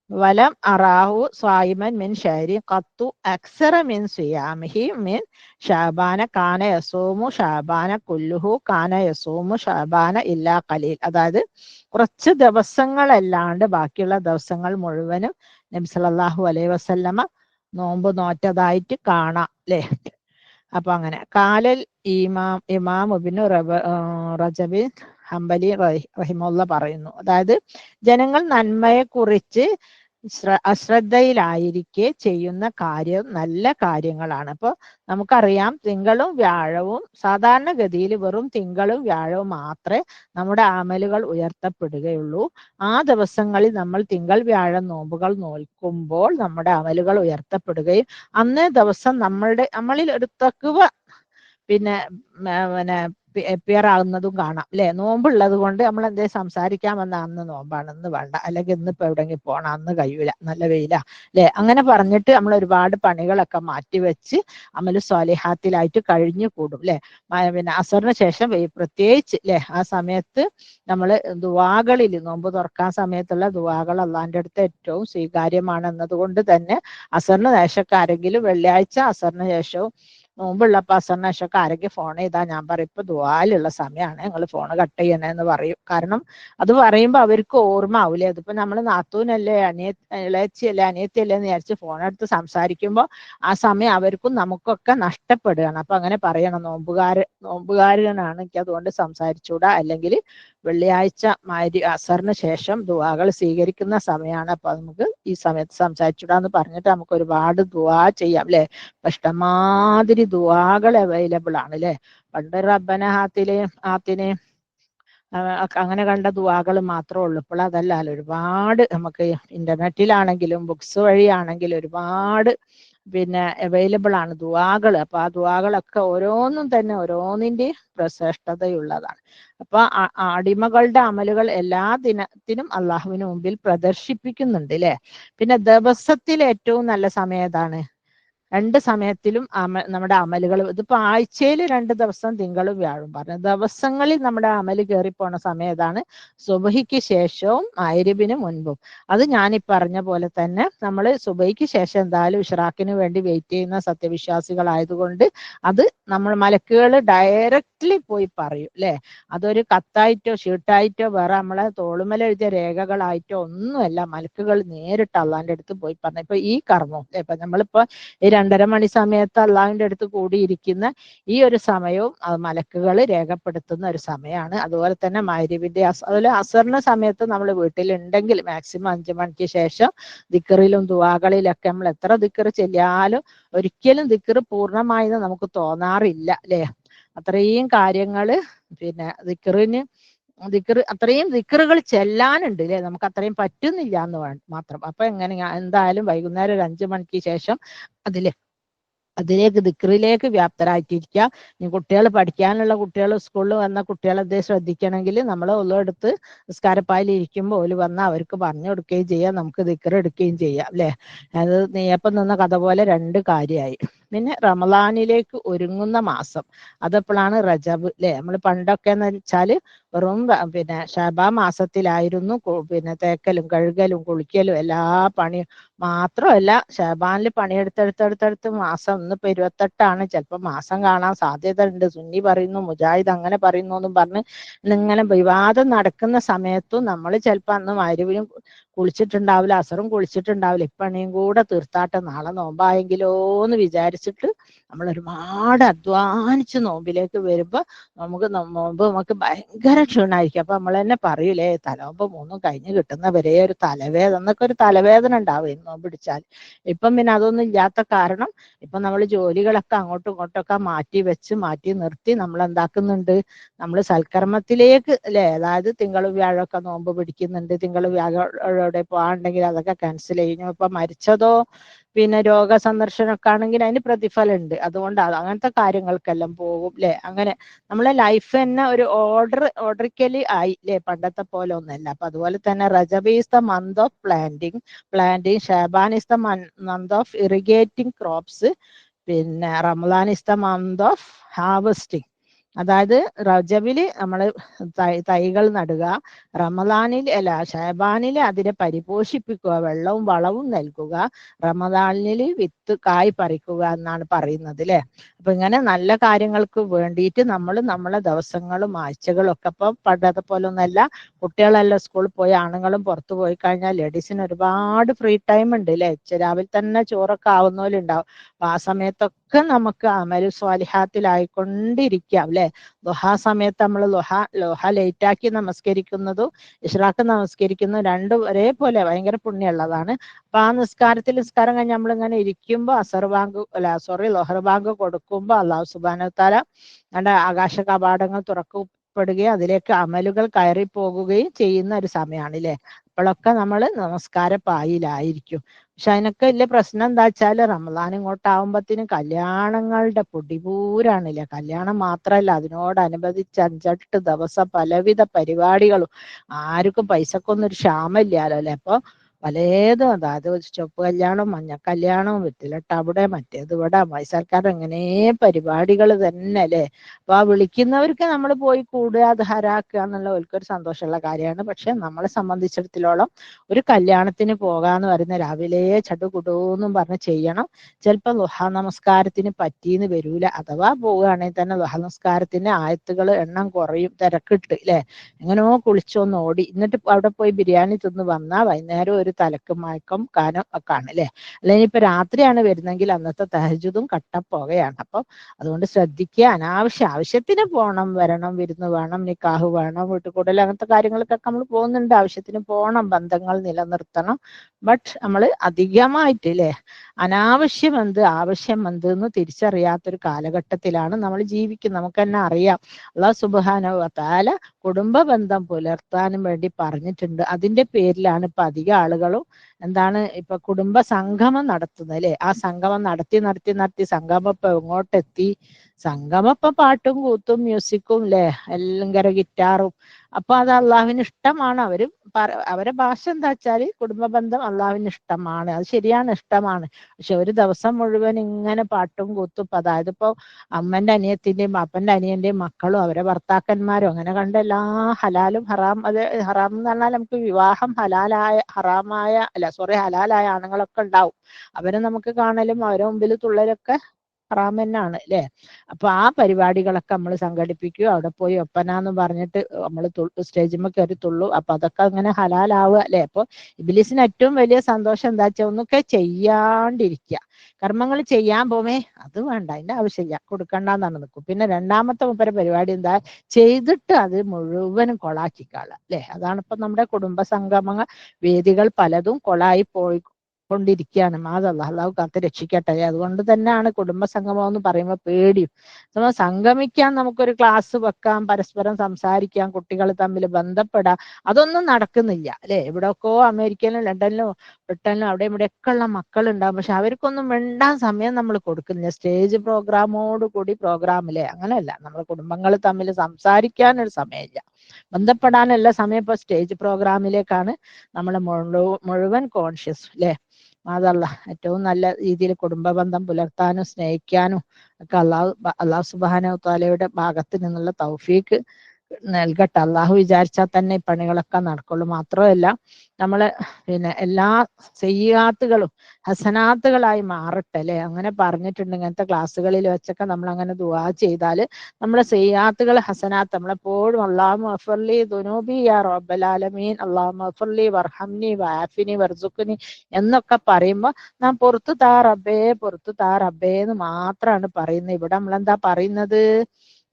വലം അറാഹു സ്വായിമൻ മിൻ ഷഹരി ഖത്തു അക്സറ മിൻ സിയാമിഹി മിൻ ഷഅബാന കാന യസൂമു ഷഅബാന കുല്ലുഹു കാന യസൂമു ഷഅബാന ഇല്ലാ ഖലീൽ. അതായത് കുറച്ച് ദിവസങ്ങളല്ലാണ്ട് ബാക്കിയുള്ള ദിവസങ്ങൾ മുഴുവനും നബി സല്ലല്ലാഹു അലൈഹി വസല്ലമ നോമ്പ് നോറ്റതായിട്ട് കാണാം അല്ലേ. അപ്പൊ അങ്ങനെ കാലൽ ഇമാം ഇബ്നു റജബ് ഹംബലി റഹിമഹുല്ലാ പറയുന്നു, അതായത് ജനങ്ങൾ നന്മയെ കുറിച്ച് അശ്രദ്ധയിലായിരിക്കെ ചെയ്യുന്ന കാര്യം നല്ല കാര്യങ്ങളാണ്. അപ്പോൾ നമുക്കറിയാം തിങ്കളും വ്യാഴവും സാധാരണഗതിയിൽ വെറും തിങ്കളും വ്യാഴവും മാത്രമേ നമ്മുടെ അമലുകൾ ഉയർത്തപ്പെടുകയുള്ളൂ. ആ ദിവസങ്ങളിൽ നമ്മൾ തിങ്കൾ വ്യാഴം നോമ്പുകൾ നോൽക്കുമ്പോൾ നമ്മുടെ അമലുകൾ ഉയർത്തപ്പെടുകയും അന്നേ ദിവസം നമ്മളിൽ ഒരു തഖ്വ പിന്നെ എപ്പിയർ ആകുന്നതും കാണാം അല്ലെ. നോമ്പുള്ളത് കൊണ്ട് നമ്മൾ എന്തേ സംസാരിക്കാൻ വന്ന അന്ന് നോമ്പാണ്, ഇന്ന് വേണ്ട, അല്ലെങ്കിൽ ഇന്നിപ്പോ എവിടെയെങ്കിലും പോണം, അന്ന് കഴിയൂല, നല്ല വെയിലാ അല്ലെ, അങ്ങനെ പറഞ്ഞിട്ട് നമ്മൾ ഒരുപാട് പണികളൊക്കെ മാറ്റിവെച്ച് അമലു സ്വാലിഹാത്തിലായിട്ട് കഴിഞ്ഞു കൂടും അല്ലെ. പിന്നെ അസറിന് ശേഷം പ്രത്യേകിച്ച് അല്ലെ ആ സമയത്ത് നമ്മൾ ദുആകളിൽ നോമ്പ് തുറക്കാൻ സമയത്തുള്ള ദുആകൾ അള്ളാന്റെ അടുത്ത് ഏറ്റവും സ്വീകാര്യമാണ് എന്നതുകൊണ്ട് തന്നെ അസറിന് ശേഷമൊക്കെ ആരെങ്കിലും വെള്ളിയാഴ്ച അസറിന് ശേഷവും നോമ്പുള്ളപ്പോ അസറിന് ശേഷമൊക്കെ ആരെങ്കിലും ഫോൺ ചെയ്താൽ ഞാൻ പറയും ഇപ്പൊ ദുആലുള്ള സമയമാണ്, നിങ്ങൾ ഫോൺ കട്ട് ചെയ്യണേ എന്ന് പറയും. കാരണം അത് പറയുമ്പോൾ അവർക്ക് ഓർമ്മ ആവൂലേ, അതിപ്പോ നമ്മൾ നാത്തൂനല്ലേ ഇളയച്ചിയല്ലേ അനിയത്തിയല്ലേ എന്ന് വിചാരിച്ച് ഫോൺ എടുത്ത് സംസാരിക്കുമ്പോൾ ആ സമയം അവർക്കും നമുക്കൊക്കെ നഷ്ടപ്പെടുകയാണ്. അപ്പൊ അങ്ങനെ പറയണം, നോമ്പുകാരനാണ് എനിക്ക് അതുകൊണ്ട് സംസാരിച്ചൂടാ, അല്ലെങ്കിൽ വെള്ളിയാഴ്ച അസറിന് ശേഷം ദുആകൾ സ്വീകരിക്കുന്ന സമയമാണ്, അപ്പൊ നമുക്ക് ഈ സമയത്ത് സംസാരിച്ചൂടാന്ന് പറഞ്ഞിട്ട് നമുക്ക് ഒരുപാട് ദുആ ചെയ്യാം അല്ലെ. ഇഷ്ടമാതിരി ദുആകൾ അവൈലബിൾ ആണ് അല്ലെ. പണ്ട് റബ്ബന ആത്തിനെ അങ്ങനെ കണ്ട ദുആകൾ മാത്രമേ ഉള്ളൂ. ഇപ്പോൾ അതല്ല, ഒരുപാട് നമുക്ക് ഇന്റർനെറ്റിലാണെങ്കിലും ബുക്സ് വഴിയാണെങ്കിലും ഒരുപാട് പിന്നെ അവൈലബിൾ ആണ് ദുആകൾ. അപ്പൊ ആ ദുആകളൊക്കെ ഓരോന്നും തന്നെ ഓരോന്നിന്റെ ശ്രേഷ്ഠതയുള്ളതാണ്. അപ്പൊ അടിമകളുടെ അമലുകൾ എല്ലാ ദിനത്തിനും അള്ളാഹുവിന് മുമ്പിൽ പ്രദർശിപ്പിക്കുന്നുണ്ട് അല്ലെ. പിന്നെ ദിവസത്തിൽ ഏറ്റവും നല്ല സമയം ഏതാണ്? രണ്ട് സമയത്തിലും നമ്മുടെ അമലുകൾ, ഇതിപ്പോ ആഴ്ചയിൽ 2 ദിവസം തിങ്കളും വ്യാഴവും പറഞ്ഞു, ദിവസങ്ങളിൽ നമ്മുടെ അമല് കയറിപ്പോണ സമയം ഏതാണ്? സുബഹിക്ക് ശേഷവും മഗ്‌രിബിന് മുൻപും. അത് ഞാനീ പറഞ്ഞ പോലെ തന്നെ നമ്മൾ സുബഹിക്ക് ശേഷം എന്തായാലും ഇഷ്റാഖിന് വേണ്ടി വെയിറ്റ് ചെയ്യുന്ന സത്യവിശ്വാസികളായതുകൊണ്ട് അത് നമ്മൾ മലക്കുകൾ ഡയറക്റ്റ്ലി പോയി പറയും അല്ലെ. അതൊരു കത്തായിട്ടോ ഷീട്ടായിട്ടോ വേറെ നമ്മളെ തോളുമല എഴുതിയ രേഖകളായിട്ടോ ഒന്നുമല്ല, മലക്കുകൾ നേരിട്ട് അള്ളാന്റെ അടുത്ത് പോയി പറഞ്ഞു. ഇപ്പൊ ഈ കർമ്മം ഇപ്പൊ നമ്മളിപ്പോ ഈ 2:30 മണി സമയത്ത് അള്ളാഹുവിന്റെ അടുത്ത് കൂടിയിരിക്കുന്ന ഈ ഒരു സമയവും മലക്കുകൾ രേഖപ്പെടുത്തുന്ന ഒരു സമയമാണ്. അതുപോലെ തന്നെ മഗ്‌രിബിന്റെ അതുപോലെ അസറിന്റെ സമയത്ത് നമ്മൾ വീട്ടിലുണ്ടെങ്കിൽ മാക്സിമം 5 മണിക്ക് ശേഷം ദിക്റിലും ദുആകളിലൊക്കെ നമ്മൾ എത്ര ദിക്ർ ചെല്ലിയാലും ഒരിക്കലും ദിക്ർ പൂർണ്ണമായി നമുക്ക് തോന്നാറില്ല അല്ലെ. അത്രയും കാര്യങ്ങള് പിന്നെ അത്രയും ദിക്റുകൾ ചെല്ലാനുണ്ട് അല്ലെ, നമുക്ക് അത്രയും പറ്റുന്നില്ല എന്ന് മാത്രം. അപ്പൊ എന്തായാലും വൈകുന്നേരം ഒരു 5 മണിക്ക് ശേഷം അതിലേക്ക് ദിക്റിലേക്ക് വ്യാപ്തരായിട്ടിരിക്കുക. ഇനി കുട്ടികൾ പഠിക്കാനുള്ള കുട്ടികൾ സ്കൂളിൽ വന്ന കുട്ടികളെ ശ്രദ്ധിക്കണമെങ്കിൽ നമ്മൾ എടുത്ത് നിസ്കാരപ്പായിൽ ഇരിക്കുമ്പോൾ ഓല് വന്ന് അവർക്ക് പറഞ്ഞു കൊടുക്കുകയും ചെയ്യാം, നമുക്ക് ദിക്ർ എടുക്കുകയും ചെയ്യാം അല്ലെ. അത് നെയ്യപ്പം നിന്ന കഥ പോലെ 2 കാര്യമായി. പിന്നെ റമളാനിലേക്ക് ഒരുങ്ങുന്ന മാസം അതെപ്പോഴാണ്? റജബ് അല്ലെ. നമ്മൾ പണ്ടൊക്കെ എന്ന് വെച്ചാല് വെറും പിന്നെ ശഅബാൻ മാസത്തിലായിരുന്നു പിന്നെ തേക്കലും കഴുകലും കുളിക്കലും എല്ലാ പണിയും. മാത്രമല്ല ശഅബാനിൽ പണിയെടുത്തെടുത്തെടുത്തെടുത്ത് മാസം ഇന്നിപ്പോ 28ആണ്, ചിലപ്പോ മാസം കാണാൻ സാധ്യത ഉണ്ട്. സുന്നി പറയുന്നു, മുജാഹിദ് അങ്ങനെ പറയുന്നു എന്നും പറഞ്ഞ് ഇങ്ങനെ വിവാദം നടക്കുന്ന സമയത്തും നമ്മൾ ചിലപ്പോ അന്ന് മഗ്‌രിബിനും കുളിച്ചിട്ടുണ്ടാവില്ല, അസറും കുളിച്ചിട്ടുണ്ടാവില്ല. ഇപ്പണിയും കൂടെ തീർത്താട്ടെ, നാളെ നോമ്പായെങ്കിലോ എന്ന് വിചാരിച്ചിട്ട് നമ്മൾ ഒരുപാട് അധ്വാനിച്ച് നോമ്പിലേക്ക് വരുമ്പോ നമുക്ക് ഭയങ്കര ക്ഷീണമായിരിക്കും. അപ്പൊ നമ്മൾ തന്നെ പറയൂലേ, തലോമ്പ് 3 കഴിഞ്ഞ് കിട്ടുന്നവരെ ഒരു തലവേദന, എന്നൊക്കെ ഒരു തലവേദന ഉണ്ടാവും നോമ്പ് പിടിച്ചാൽ. ഇപ്പം പിന്നെ അതൊന്നും ഇല്ലാത്ത കാരണം ഇപ്പൊ നമ്മൾ ജോലികളൊക്കെ അങ്ങോട്ടും ഇങ്ങോട്ടൊക്കെ മാറ്റി നിർത്തി നമ്മൾ എന്താക്കുന്നുണ്ട്, നമ്മൾ സൽക്കർമ്മത്തിലേക്ക് അല്ലെ. അതായത് തിങ്കളും വ്യാഴമൊക്കെ നോമ്പ് പിടിക്കുന്നുണ്ട്. തിങ്കളും വ്യാഴം എവിടെ പോകാണ്ടെങ്കിൽ അതൊക്കെ ക്യാൻസൽ ചെയ്യും. ഇപ്പൊ മരിച്ചതോ പിന്നെ രോഗ സന്ദർശനമൊക്കെ ആണെങ്കിൽ അതിന് പ്രതിഫലം ഉണ്ട്. അതുകൊണ്ട് അങ്ങനത്തെ കാര്യങ്ങൾക്കെല്ലാം പോകും അല്ലെ. അങ്ങനെ നമ്മളെ ലൈഫ് തന്നെ ഒരു ഓർഡറിക്കലി ആയി അല്ലെ, പണ്ടത്തെ പോലെ ഒന്നല്ല. അപ്പൊ അതുപോലെ തന്നെ Rajab is the month of planting, Shaban is the month of irrigating crops, പിന്നെ Ramadan is the month of harvesting. അതായത് റജബില് നമ്മൾ തൈകൾ നടുക, ഷാബാനിൽ അതിനെ പരിപോഷിപ്പിക്കുക, വെള്ളവും വളവും നൽകുക, റമദാനിൽ വിത്ത് കായ് പറിക്കുക എന്നാണ് പറയുന്നത് അല്ലെ. അപ്പൊ ഇങ്ങനെ നല്ല കാര്യങ്ങൾക്ക് വേണ്ടിയിട്ട് നമ്മൾ നമ്മളെ ദിവസങ്ങളും ആഴ്ചകളും ഒക്കെ ഇപ്പൊ പണ്ടത്തെ പോലെ ഒന്നല്ല. കുട്ടികളെല്ലാം സ്കൂളിൽ പോയി, ആണുങ്ങളും പുറത്തു പോയി കഴിഞ്ഞാൽ ലേഡീസിന് ഒരുപാട് ഫ്രീ ടൈം ഉണ്ട് അല്ലെ. രാവിലെ തന്നെ ചോറൊക്കെ ആവുന്ന പോലെ ഉണ്ടാവും. അപ്പൊ ആ സമയത്തൊക്കെ ഒക്കെ നമുക്ക് അമലു സ്വാലിഹാത്തിലായിക്കൊണ്ടിരിക്കാം അല്ലെ. ദുഹാ സമയത്ത് നമ്മൾ ലോഹ ലേറ്റാക്കി നമസ്കരിക്കുന്നതും ഇഷ്റാഖ് നമസ്കരിക്കുന്നതും രണ്ടും ഒരേപോലെ ഭയങ്കര പുണ്യമുള്ളതാണ്. അപ്പൊ ആ നിസ്കാരം കഴിഞ്ഞ് നമ്മളിങ്ങനെ ഇരിക്കുമ്പോ ലോഹർ ബാങ്ക് കൊടുക്കുമ്പോ അള്ളാഹു സുബ്ഹാനഹു വ തആല നമ്മുടെ ആകാശ കവാടങ്ങൾ തുറക്കപ്പെടുകയും അതിലേക്ക് അമലുകൾ കയറി പോകുകയും ചെയ്യുന്ന ഒരു സമയമാണ് അല്ലെ. അപ്പോഴൊക്കെ നമ്മൾ നമസ്കാര പായിലായിരിക്കും. പക്ഷെ അതിനൊക്കെ വലിയ പ്രശ്നം എന്താ വെച്ചാല് റമദാൻ ഇങ്ങോട്ടാവുമ്പത്തിന് കല്യാണങ്ങളുടെ പൊടിപൂരാണില്ലേ. കല്യാണം മാത്രല്ല, അതിനോടനുബന്ധിച്ച് 5-8 ദിവസം പലവിധ പരിപാടികളും. ആർക്കും പൈസക്കൊന്നും ഒരു ക്ഷാമമില്ലാലോ അല്ലെ. അപ്പൊ പലേതും, അതായത് ചുവപ്പ് കല്യാണം, മഞ്ഞ കല്യാണം, വെറ്റിലട്ട് അവിടെ, മറ്റേത് ഇവിടെ, മൈസർക്കാർ, എങ്ങനെ പരിപാടികൾ തന്നെ അല്ലേ. അപ്പൊ ആ വിളിക്കുന്നവർക്ക് നമ്മൾ പോയി കൂടുക, അത് ഹരാക്കുക എന്നുള്ള ഒരു സന്തോഷമുള്ള കാര്യമാണ്. പക്ഷെ നമ്മളെ സംബന്ധിച്ചിടത്തോളം ഒരു കല്യാണത്തിന് പോകാന്ന് പറയുന്ന രാവിലെ ചടുകുടൂന്നും പറഞ്ഞ് ചെയ്യണം. ചിലപ്പോൾ ളുഹാ നമസ്കാരത്തിന് പറ്റിയെന്ന് വരൂല. അഥവാ പോവുകയാണെങ്കിൽ തന്നെ ളുഹാ നമസ്കാരത്തിന് ആയത്തുകൾ എണ്ണം കുറയും, തിരക്കിട്ട് അല്ലെ. എങ്ങനെയോ കുളിച്ചൊന്ന് ഓടി എന്നിട്ട് അവിടെ പോയി ബിരിയാണി തിന്ന് വന്നാൽ വൈകുന്നേരം ഒരു തലക്ക് മയക്കം കാനം ഒക്കെ ആണ് അല്ലെ. അല്ലെങ്കിൽ ഇപ്പൊ രാത്രിയാണ് വരുന്നെങ്കിൽ അന്നത്തെ തഹജ്ജുദും കട്ടപ്പോകയാണ്. അപ്പൊ അതുകൊണ്ട് ശ്രദ്ധിക്കുക. ആവശ്യത്തിന് പോകണം, വരണം, വിരുന്ന് വേണം, നിക്കാഹ് വേണം, വീട്ടുകൂടൽ, അങ്ങനത്തെ കാര്യങ്ങൾക്കൊക്കെ നമ്മൾ പോകുന്നുണ്ട്. ആവശ്യത്തിന് പോകണം, ബന്ധങ്ങൾ നിലനിർത്തണം. ബട്ട് നമ്മൾ അധികമായിട്ട് അല്ലെ അനാവശ്യം ആവശ്യം എന്ന് തിരിച്ചറിയാത്തൊരു കാലഘട്ടത്തിലാണ് നമ്മൾ ജീവിക്കുന്നത്. നമുക്ക് തന്നെ അറിയാം, അല്ലാഹു സുബ്ഹാനഹു വ തആല കുടുംബ ബന്ധം പുലർത്താനും വേണ്ടി പറഞ്ഞിട്ടുണ്ട്. അതിന്റെ പേരിലാണ് ഇപ്പൊ അധികം ആളുകളും ഇപ്പൊ കുടുംബ സംഗമം നടത്തുന്നത് അല്ലെ. ആ സംഗമം നടത്തി സംഗമം ഇപ്പൊ എങ്ങോട്ടെത്തി. സംഗമം ഇപ്പൊ പാട്ടും കൂത്തും മ്യൂസിക്കും അല്ലെ, ഭയങ്കര ഗിറ്റാറും. അപ്പൊ അത് അള്ളാഹുവിന് ഇഷ്ടമാണ്. അവരെ ഭാഷ എന്താ വെച്ചാല് കുടുംബ ബന്ധം അള്ളാഹുവിന് ഇഷ്ടമാണ്. അത് ശരിയാണ്, ഇഷ്ടമാണ്. പക്ഷെ ഒരു ദിവസം മുഴുവൻ ഇങ്ങനെ പാട്ടും കൂത്തും, അതായത് ഇപ്പൊ അമ്മന്റെ അനിയത്തിന്റെയും അപ്പന്റെ അനിയന്റെയും മക്കളും അവരെ ഭർത്താക്കന്മാരും അങ്ങനെ കണ്ട എല്ലാ ഹലാലും ഹറാം, അത് ഹറാം എന്ന് പറഞ്ഞാൽ നമുക്ക് വിവാഹം ഹലാലായ ആണുങ്ങളൊക്കെ ഉണ്ടാവും. അവരെ നമുക്ക് കാണലും അവരെ മുമ്പിൽ തുള്ളലൊക്കെ ഹറാം തന്നെയാണ് അല്ലെ. അപ്പൊ ആ പരിപാടികളൊക്കെ നമ്മൾ സംഘടിപ്പിക്കുക. അവിടെ പോയി ഒപ്പന എന്ന് പറഞ്ഞിട്ട് നമ്മൾ സ്റ്റേജിൽ കയറി തുള്ളു. അപ്പൊ അതൊക്കെ അങ്ങനെ ഹലാലാവുക അല്ലെ. അപ്പൊ ഇബ്ലീസിന് ഏറ്റവും വലിയ സന്തോഷം എന്താ വെച്ചാൽ ഒന്നൊക്കെ ചെയ്യാണ്ടിരിക്കുക. കർമ്മങ്ങൾ ചെയ്യാൻ പോമേ അത് വേണ്ട, അതിന്റെ ആവശ്യമില്ല, കൊടുക്കണ്ടെന്നാണ് നിൽക്കും. പിന്നെ രണ്ടാമത്തെ മുപ്പര പരിപാടി എന്താ, ചെയ്തിട്ട് അത് മുഴുവനും കൊളാക്കിക്കാള അല്ലെ. അതാണ് ഇപ്പൊ നമ്മുടെ കുടുംബ സംഗമങ്ങൾ വേദികൾ പലതും കൊളായി കൊണ്ടിരിക്കുകയാണ്. അള്ളാഹു കാത്ത് രക്ഷിക്കട്ടെ. അതുകൊണ്ട് തന്നെയാണ് കുടുംബ സംഗമം എന്ന് പറയുമ്പോൾ പേടിയും. സംഗമിക്കാൻ നമുക്കൊരു ക്ലാസ് വെക്കാം, പരസ്പരം സംസാരിക്കാം, കുട്ടികൾ തമ്മിൽ ബന്ധപ്പെടാം. അതൊന്നും നടക്കുന്നില്ല അല്ലെ. എവിടെയൊക്കെയോ അമേരിക്കയിലും ലണ്ടനിലും ബ്രിട്ടനിലും അവിടെ ഇവിടെയൊക്കെ ഉള്ള മക്കളുണ്ടാവും. പക്ഷെ അവർക്കൊന്നും മിണ്ടാൻ സമയം നമ്മൾ കൊടുക്കുന്നില്ല. സ്റ്റേജ് പ്രോഗ്രാമോടുകൂടി പ്രോഗ്രാമില്ലേ, അങ്ങനെയല്ല. നമ്മൾ കുടുംബങ്ങൾ തമ്മിൽ സംസാരിക്കാനൊരു സമയമില്ല, ബന്ധപ്പെടാനുള്ള സമയം ഇപ്പൊ സ്റ്റേജ് പ്രോഗ്രാമിലേക്കാണ് നമ്മൾ മുഴുവൻ കോൺഷ്യസ് അല്ലെ. ഏറ്റവും നല്ല രീതിയിൽ കുടുംബ ബന്ധം പുലർത്താനും സ്നേഹിക്കാനും ഒക്കെ അള്ളാഹു സുബ്ഹാനഹു തആലയുടെ ഭാഗത്ത് നിന്നുള്ള തൗഫീക്ക് നൽകട്ടെ. അള്ളാഹു വിചാരിച്ചാൽ തന്നെ ഈ പണികളൊക്കെ നടക്കുള്ളൂ. മാത്രമല്ല നമ്മള് എല്ലാ സയ്യിആത്തുകളും ഹസനാത്തുകളായി മാറട്ടെ അല്ലെ. അങ്ങനെ പറഞ്ഞിട്ടുണ്ട്. ഇങ്ങനത്തെ ക്ലാസ്സുകളിൽ വെച്ചൊക്കെ നമ്മൾ അങ്ങനെ ദുആ ചെയ്താൽ നമ്മളെ സയ്യിആത്തുകൾ ഹസനാത്ത് നമ്മളെപ്പോഴും അല്ലാഹുമ്മ ഗഫിർലി ദുനൂബി യാ റബ്ബൽ ആലമീൻ, അല്ലാഹുമ്മ ഗഫിർലി വർഹംനി വആഫിനി വർസുഖ്നി എന്നൊക്കെ പറയുമ്പോൾ നാം പുറത്തു താ റബ്ബേ എന്ന് മാത്രമാണ് പറയുന്നത്. ഇവിടെ നമ്മളെന്താ പറയുന്നത്,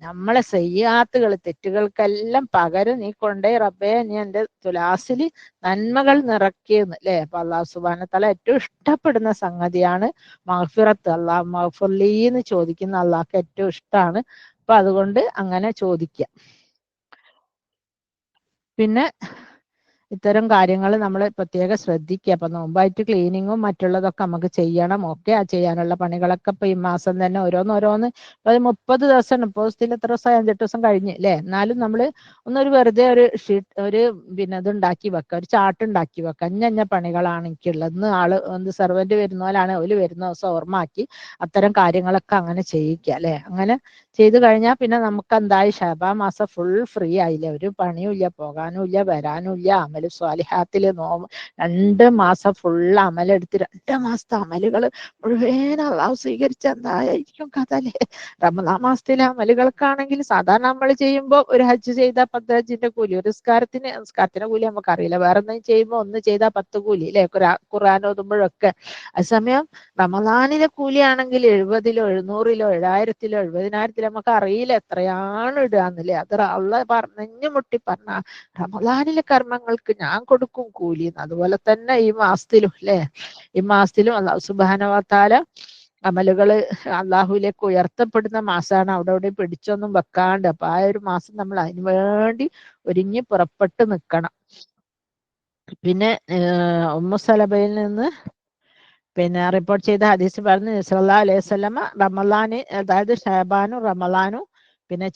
നമ്മളെ സയ്യാത്തുകൾ തെറ്റുകൾക്കെല്ലാം പകരം നീ കൊണ്ടേ റബ്ബേ, നീ എന്റെ തുലാസിൽ നന്മകൾ നിറയ്ക്കുന്നു അല്ലെ. അപ്പൊ അള്ളാഹു സുബ്ഹാനഹു തആല ഏറ്റവും ഇഷ്ടപ്പെടുന്ന സംഗതിയാണ് മഗ്ഫിറത്ത്. അല്ലാഹു മഗ്ഫിർലി എന്ന് ചോദിക്കുന്ന അള്ളാഹ്ക്ക് ഏറ്റവും ഇഷ്ടമാണ്. അപ്പൊ അതുകൊണ്ട് അങ്ങനെ ചോദിക്കുക. പിന്നെ ഇത്തരം കാര്യങ്ങൾ നമ്മൾ പ്രത്യേകം ശ്രദ്ധിക്കുക. അപ്പൊ നോമ്പായിട്ട് ക്ലീനിങ്ങും മറ്റുള്ളതൊക്കെ നമുക്ക് ചെയ്യണം. ഓക്കെ, ആ ചെയ്യാനുള്ള പണികളൊക്കെ ഇപ്പൊ ഈ മാസം തന്നെ ഓരോന്ന് 30 ദിവസം 30 ദിവസത്തിൽ എത്ര ദിവസം, 5-8 ദിവസം കഴിഞ്ഞ് അല്ലെ. എന്നാലും നമ്മൾ വെറുതെ ഒരു ഇതുണ്ടാക്കി വെക്കുക, ഒരു ചാർട്ട് ഉണ്ടാക്കി വെക്കുക. ഇന്ന പണികളാണ് എനിക്കുള്ളത്. സെർവന്റ് വരുന്ന പോലാണ് ഓല് വരുന്ന ദിവസം ഓർമ്മയാക്കി അത്തരം കാര്യങ്ങളൊക്കെ അങ്ങനെ ചെയ്യിക്കുക അല്ലെ. അങ്ങനെ ചെയ്തു കഴിഞ്ഞാൽ പിന്നെ നമുക്ക് എന്തായി ഷഅബാൻ മാസം ഫുൾ ഫ്രീ ആയില്ലേ. ഒരു പണിയും ഇല്ല, പോകാനും ഇല്ല, വരാനും ഇല്ല, അമൽ അമലു സ്വാലിഹാത്തില് 2 മാസം ഫുള്ള് അമലെടുത്ത് 2 മാസത്തെ അമലുകൾ മുഴുവൻ അള്ളാഹു സ്വീകരിച്ച എന്തായിരിക്കും കഥ അല്ലേ? റമദാൻ മാസത്തിലെ അമലുകൾക്കാണെങ്കിൽ സാധാരണ നമ്മൾ ചെയ്യുമ്പോൾ ഒരു ഹജ്ജ് ചെയ്താൽ 10 ഹജ്ജിന്റെ കൂലി, ഒരു നിസ്കാരത്തിന്റെ കൂലി നമുക്കറിയില്ല, വേറെ എന്തെങ്കിലും ചെയ്യുമ്പോൾ 1 ചെയ്താൽ 10 കൂലി അല്ലെ? ഖുർആൻ ഓതുമ്പോഴൊക്കെ. അതേസമയം റമദാനിലെ കൂലിയാണെങ്കിൽ 70-ലോ 700-ലോ 7000-ലോ 70,000-ലോ നമുക്ക് അറിയില്ല എത്രയാണ് ഇടുകയെന്നില്ലേ. അത് അള്ളാഹ് പറഞ്ഞു മുട്ടി പറഞ്ഞ റമദാനിലെ കർമ്മങ്ങൾക്ക് ഞാൻ കൊടുക്കും കൂലി. അതുപോലെ തന്നെ ഈ മാസത്തിലും അല്ലെ, ഈ മാസത്തിലും അള്ളാഹു സുബ്ഹാനഹു വ തആല അമലുകള് അള്ളാഹുവിലേക്ക് ഉയർത്തപ്പെടുന്ന മാസമാണ്. അവിടെ പിടിച്ചൊന്നും വെക്കാണ്ട്. അപ്പൊ ആ ഒരു മാസം നമ്മൾ അതിനു വേണ്ടി ഒരുങ്ങി പുറപ്പെട്ട് നിൽക്കണം. പിന്നെ ഉമ്മു സലബയിൽ നിന്ന് റിപ്പോർട്ട് ചെയ്ത ഹദീസ് പറഞ്ഞു, സല്ലല്ലാഹു അലൈഹി വസല്ലമ റമളാന്, അതായത് ഷഅബാനും റമളാനും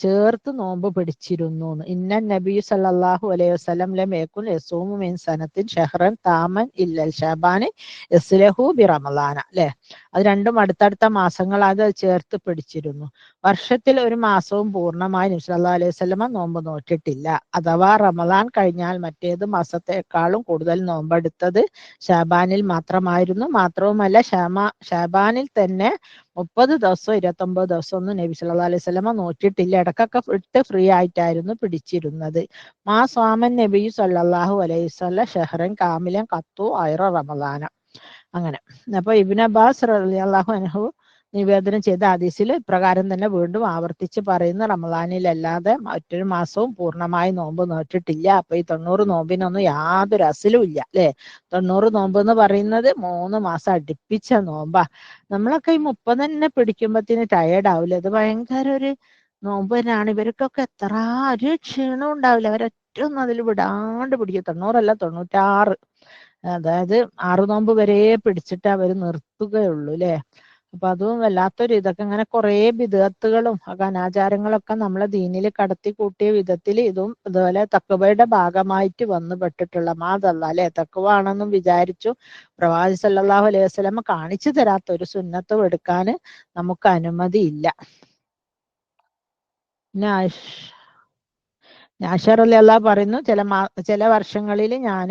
ചേർത്ത് നോമ്പ് പിടിച്ചിരുന്നു. ഇന്ന നബി സല്ലല്ലാഹു അലൈഹി വസല്ലം ലം യകുൻ യസൂമു മിൻ സനത്തിൻ ഷഹ്റൻ താമൻ ഇല്ലൽ ഷഅബാന് യസ്ലഹു ബി റമളാന അല്ലെ. അത് രണ്ടും അടുത്തടുത്ത മാസങ്ങൾ അത് ചേർത്ത് പിടിച്ചിരുന്നു. വർഷത്തിൽ ഒരു മാസവും പൂർണ്ണമായി നബി സല്ലല്ലാഹു അലൈഹി വസല്ലമ നോമ്പ് നോറ്റിട്ടില്ല. അഥവാ റമളാൻ കഴിഞ്ഞാൽ മറ്റേത് മാസത്തെക്കാളും കൂടുതൽ നോമ്പെടുത്തത് ഷഅബാനിൽ മാത്രമായിരുന്നു. മാത്രവുമല്ല ഷഅബാനിൽ തന്നെ 30 ദിവസവും 29 ദിവസം ഒന്നും നബി സല്ലല്ലാഹു അലൈഹി വസല്ലമ നോറ്റിട്ടില്ല. ഇടക്കൊക്കെ വിട്ട് ഫ്രീ ആയിട്ടായിരുന്നു പിടിച്ചിരുന്നത്. മാ സ്വാമൻ നബി സല്ലല്ലാഹു അലൈഹി വസല്ലം ഷഹ്റൻ കാമിലൻ ഖത്തു ഐറ റമളാന. അങ്ങനെ. അപ്പൊ ഇബ്നു അബ്ബാസ് റളിയല്ലാഹു അൻഹു നിവേദനം ചെയ്ത ഹദീസിൽ ഇപ്രകാരം തന്നെ വീണ്ടും ആവർത്തിച്ച് പറയുന്ന, റമളാനിലല്ലാതെ മറ്റൊരു മാസവും പൂർണ്ണമായി നോമ്പ് നോറ്റിട്ടില്ല. അപ്പൊ ഈ 90 നോമ്പിനൊന്നും യാതൊരു അസലും ഇല്ല അല്ലെ. 90 നോമ്പ് എന്ന് പറയുന്നത് 3 മാസം അടുപ്പിച്ച നോമ്പാ. നമ്മളൊക്കെ ഈ 30 തന്നെ പിടിക്കുമ്പത്തിന് ടയേർഡ് ആവില്ല. ഇത് ഭയങ്കര ഒരു നോമ്പ് തന്നെയാണ്. ഇവർക്കൊക്കെ എത്ര ഒരു ക്ഷീണം ഉണ്ടാവില്ല. അവരൊറ്റൊന്നും അതിൽ വിടാണ്ട് പിടിക്കും. 90 അല്ല 96, അതായത് 6 നോമ്പ് വരെ പിടിച്ചിട്ട് അവർ നിർത്തുകയുള്ളൂ അല്ലെ. അപ്പൊ അതും വല്ലാത്തൊരു ഇതൊക്കെ ഇങ്ങനെ കുറെ ബിദ്അത്തുകളും അനാചാരങ്ങളൊക്കെ നമ്മളെ ദീനിൽ കടത്തി കൂട്ടിയ വിധത്തിൽ ഇതും ഇതുപോലെ തഖ്വയുടെ ഭാഗമായിട്ട് വന്നു പെട്ടിട്ടുള്ള മാതല്ല അല്ലെ. തഖ്വ ആണെന്നും വിചാരിച്ചു പ്രവാചകൻ സല്ലല്ലാഹു അലൈഹി വസല്ലം കാണിച്ചു തരാത്ത ഒരു സുന്നത്തും എടുക്കാൻ നമുക്ക് അനുമതിയില്ല. പിന്നെ ആയിഷ റളിയല്ലാഹു പറയുന്നു, ചില വർഷങ്ങളിൽ ഞാൻ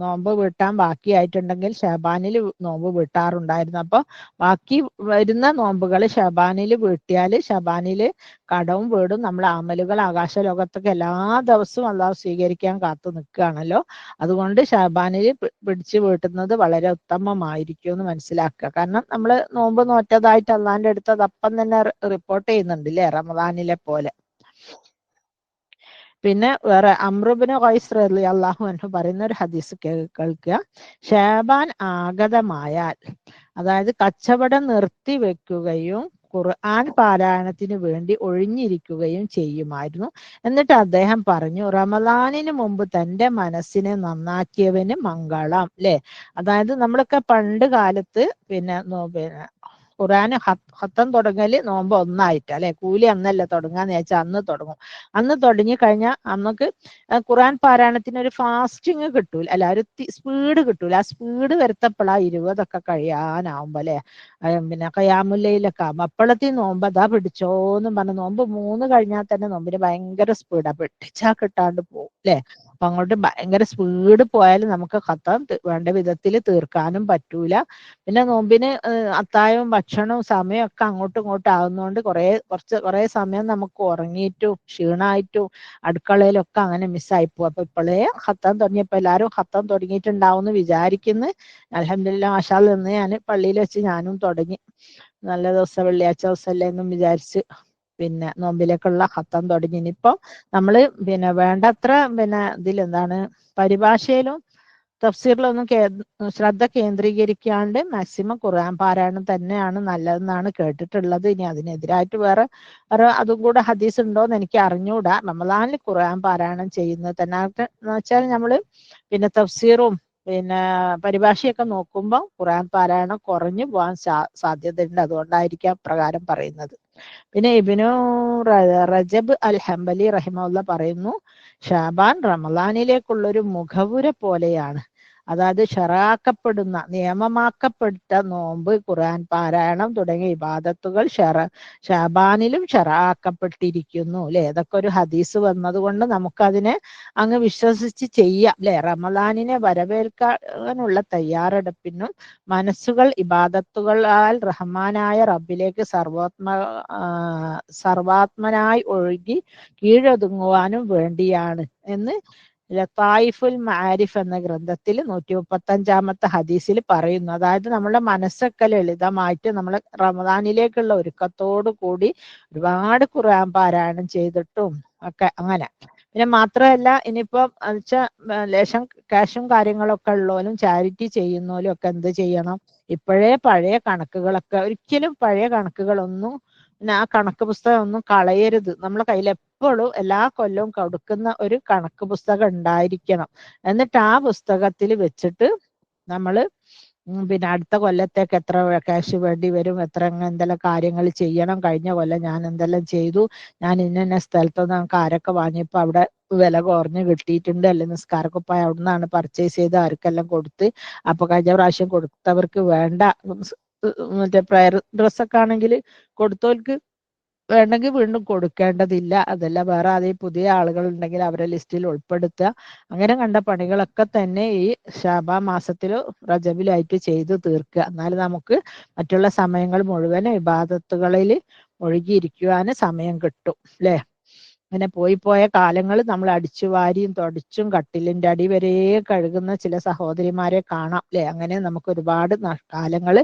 നോമ്പ് വീട്ടാൻ ബാക്കിയായിട്ടുണ്ടെങ്കിൽ ഷഅബാനിൽ നോമ്പ് വീട്ടാറുണ്ടായിരുന്നു. അപ്പൊ ബാക്കി വരുന്ന നോമ്പുകൾ ഷഅബാനിൽ വീട്ടിയാൽ ഷഅബാനിൽ കടവും വീടും നമ്മളെ അമലുകൾ ആകാശ ലോകത്തൊക്കെ എല്ലാ ദിവസവും അള്ളാഹു സ്വീകരിക്കാൻ കാത്തു നിൽക്കുകയാണല്ലോ. അതുകൊണ്ട് ഷഅബാനിൽ പിടിച്ചു വീട്ടുന്നത് വളരെ ഉത്തമമായിരിക്കും എന്ന് മനസ്സിലാക്കുക. കാരണം നമ്മൾ നോമ്പ് നോറ്റതായിട്ട് അള്ളാഹിന്റെ അടുത്ത് അതപ്പം തന്നെ റിപ്പോർട്ട് ചെയ്യുന്നുണ്ട് അല്ലേ, റമദാനിലെ പോലെ. പിന്നെ വേറെ അംറു ഇബ്നു ഖൈസ് റളിയല്ലാഹു അൻഹു പറയുന്ന ഒരു ഹദീസ് കേൾക്കുക. ഷഅബാൻ ആഗതമായാൽ, അതായത് കച്ചവടം നിർത്തിവെക്കുകയും ഖുർആൻ പാരായണത്തിന് വേണ്ടി ഒഴിഞ്ഞിരിക്കുകയും ചെയ്യുമായിരുന്നു. എന്നിട്ട് അദ്ദേഹം പറഞ്ഞു, റമദാനിന് മുമ്പ് തന്റെ മനസ്സിനെ നന്നാക്കിയവന് മംഗളം അല്ലെ. അതായത് നമ്മളൊക്കെ പണ്ട് കാലത്ത് ഖുർആന് ഖത്തം തുടങ്ങല് നോമ്പ് 1 അല്ലെ. കൂലി അന്നല്ല തുടങ്ങാന്ന് വെച്ചാൽ അന്ന് തുടങ്ങും. അന്ന് തുടങ്ങി കഴിഞ്ഞാൽ നമുക്ക് ഖുർആൻ പാരായണത്തിന് ഒരു ഫാസ്റ്റിങ് കിട്ടൂല അല്ല, ഒരു സ്പീഡ് കിട്ടൂല. ആ സ്പീഡ് വരുത്തപ്പോഴാ 20 കഴിയാനാവുമ്പോ അല്ലെ, ഖിയാമുൽ ലൈലൊക്കെ ആവുമ്പോ അപ്പോഴത്തേക്കും നോമ്പ് അതാ പിടിച്ചോന്നും പറഞ്ഞ് നോമ്പ് 3 കഴിഞ്ഞാൽ തന്നെ നോമ്പിന് ഭയങ്കര സ്പീഡാ, പിടിച്ചാ കിട്ടാണ്ട് പോകും അല്ലെ. അപ്പൊ അങ്ങോട്ട് ഭയങ്കര സ്പീഡ് പോയാലും നമുക്ക് ഖത്തം വേണ്ട വിധത്തിൽ തീർക്കാനും പറ്റൂല. പിന്നെ നോമ്പിന് അത്തായവും ഭക്ഷണവും സമയമൊക്കെ അങ്ങോട്ടും ഇങ്ങോട്ടും ആകുന്നതുകൊണ്ട് കുറെ സമയം നമുക്ക് ഉറങ്ങിയിട്ടും ക്ഷീണമായിട്ടും അടുക്കളയിലൊക്കെ അങ്ങനെ മിസ്സായി പോകും. അപ്പൊ ഇപ്പോഴേ ഖത്തം തുടങ്ങിയപ്പോ എല്ലാവരും ഖത്തം തുടങ്ങിയിട്ടുണ്ടാവും എന്ന് വിചാരിക്കുന്നു. അൽഹംദുലില്ലാ മാഷാ അല്ലാഹ് ഇന്ന് ഞാൻ പള്ളിയിൽ വെച്ച് ഞാനും തുടങ്ങി. നല്ല ദിവസം വെള്ളിയാഴ്ച ദിവസമല്ലേ എന്നും വിചാരിച്ച് നോമ്പിലേക്കുള്ള ഖത്തം തുടങ്ങി. ഇനിയിപ്പോ നമ്മള് വേണ്ടത്ര ഇതിലെന്താണ് പരിഭാഷയിലും തഫ്സീറിലൊന്നും ശ്രദ്ധ കേന്ദ്രീകരിക്കാണ്ട് മാക്സിമം ഖുർആൻ പാരായണം തന്നെയാണ് നല്ലതെന്നാണ് കേട്ടിട്ടുള്ളത്. ഇനി അതിനെതിരായിട്ട് വേറെ അതും കൂടെ ഹദീസ് ഉണ്ടോന്ന് എനിക്ക് അറിഞ്ഞൂടാ. റമളാനിൽ ഖുർആൻ പാരായണം ചെയ്യുന്നത് തന്നെ എന്ന് വെച്ചാൽ നമ്മള് തഫ്സീറും പരിഭാഷയൊക്കെ നോക്കുമ്പോൾ ഖുർആൻ പാരായണം കുറഞ്ഞു പോകാൻ സാധ്യതയുണ്ട്. അതുകൊണ്ടായിരിക്കാം പ്രകാരം പറയുന്നത്. പിന്നെ ഇബ്നു റജബ് അൽ ഹംബലി റഹിമഹുല്ലാഹ് പറയുന്നു, ഷാബാൻ റമളാനിലേക്കുള്ളൊരു മുഖവുര പോലെയാണ്. അതായത് ഷറാക്കപ്പെടുന്ന നിയമമാക്കപ്പെട്ട നോമ്പ്, ഖുർആൻ പാരായണം തുടങ്ങിയ ഇബാദത്തുകൾ ഷാബാനിലും ഷറാക്കപ്പെട്ടിരിക്കുന്നു അല്ലെ. അതൊക്കെ ഒരു ഹദീസ് വന്നതുകൊണ്ട് നമുക്കതിനെ അങ്ങ് വിശ്വസിച്ച് ചെയ്യാം അല്ലെ. റമദാനിനെ വരവേൽക്കാനുള്ള തയ്യാറെടുപ്പിനും മനസ്സുകൾ ഇബാദത്തുകളാൽ റഹ്മാനായ റബ്ബിലേക്ക് സർവാത്മനായി ഒഴുകി കീഴൊതുങ്ങുവാനും വേണ്ടിയാണ് എന്ന് ലതായിഫുൽ മആരിഫ് എന്ന ഗ്രന്ഥത്തിൽ 135 ഹദീസിൽ പറയുന്നു. അതായത് നമ്മുടെ മനസ്സൊക്കെ ലളിതമായിട്ട് നമ്മൾ റമദാനിലേക്കുള്ള ഒരുക്കത്തോടു കൂടി ഒരുപാട് ഖുർആൻ പാരായണം ചെയ്തിട്ടും ഒക്കെ അങ്ങനെ. പിന്നെ മാത്രമല്ല ഇനിയിപ്പം ലേശം ക്യാഷും കാര്യങ്ങളൊക്കെ ഉള്ളവരും ചാരിറ്റി ചെയ്യുന്നവരും ഒക്കെ എന്ത് ചെയ്യണം, ഇപ്പോഴേ പഴയ കണക്കുകളൊക്കെ, ഒരിക്കലും പഴയ കണക്കുകളൊന്നും പിന്നെ ആ കണക്ക് പുസ്തകം ഒന്നും കളയരുത്. നമ്മളെ കയ്യിൽ എപ്പോഴും എല്ലാ കൊല്ലവും കൊടുക്കുന്ന ഒരു കണക്ക് പുസ്തകം ഉണ്ടായിരിക്കണം. എന്നിട്ട് ആ പുസ്തകത്തിൽ വെച്ചിട്ട് നമ്മൾ പിന്നെ അടുത്ത കൊല്ലത്തേക്ക് എത്ര ക്യാഷ് വേണ്ടി വരും, എന്തെല്ലാം കാര്യങ്ങൾ ചെയ്യണം, കഴിഞ്ഞ കൊല്ലം ഞാൻ എന്തെല്ലാം ചെയ്തു, ഞാൻ ഇന്ന സ്ഥലത്ത് നമുക്ക് ആരൊക്കെ വാങ്ങിയപ്പോൾ അവിടെ വില കുറഞ്ഞ് കിട്ടിയിട്ടുണ്ട്, അല്ലെങ്കിൽ നിസ്കാരക്കുപ്പായ അവിടെ നിന്നാണ് പർച്ചേസ് ചെയ്ത് ആർക്കെല്ലാം കൊടുത്ത്, അപ്പൊ കഴിഞ്ഞ പ്രാവശ്യം കൊടുത്തവർക്ക് വേണ്ട മറ്റേ പ്രയർ ഡ്രസ്സൊക്കെ ആണെങ്കിൽ കൊടുത്തവർക്ക് വേണമെങ്കിൽ വീണ്ടും കൊടുക്കേണ്ടതില്ല, അതല്ല വേറെ അതേ പുതിയ ആളുകൾ ഉണ്ടെങ്കിൽ അവരെ ലിസ്റ്റിൽ ഉൾപ്പെടുത്തുക. അങ്ങനെ കണ്ട പണികളൊക്കെ തന്നെ ഈ ശഅബാൻ മാസത്തിലോ റജബിലായിട്ട് ചെയ്തു തീർക്കുക. എന്നാൽ നമുക്ക് മറ്റുള്ള സമയങ്ങൾ മുഴുവൻ ഇബാദത്തുകളിൽ ഒഴുകിയിരിക്കുവാന് സമയം കിട്ടും അല്ലേ. അങ്ങനെ പോയ കാലങ്ങൾ നമ്മൾ അടിച്ചു വാരിയും തുടച്ചും കട്ടിലിന്റെ അടി വരെ കഴുകുന്ന ചില സഹോദരിമാരെ കാണാം അല്ലെ. അങ്ങനെ നമുക്ക് ഒരുപാട് കാലങ്ങൾ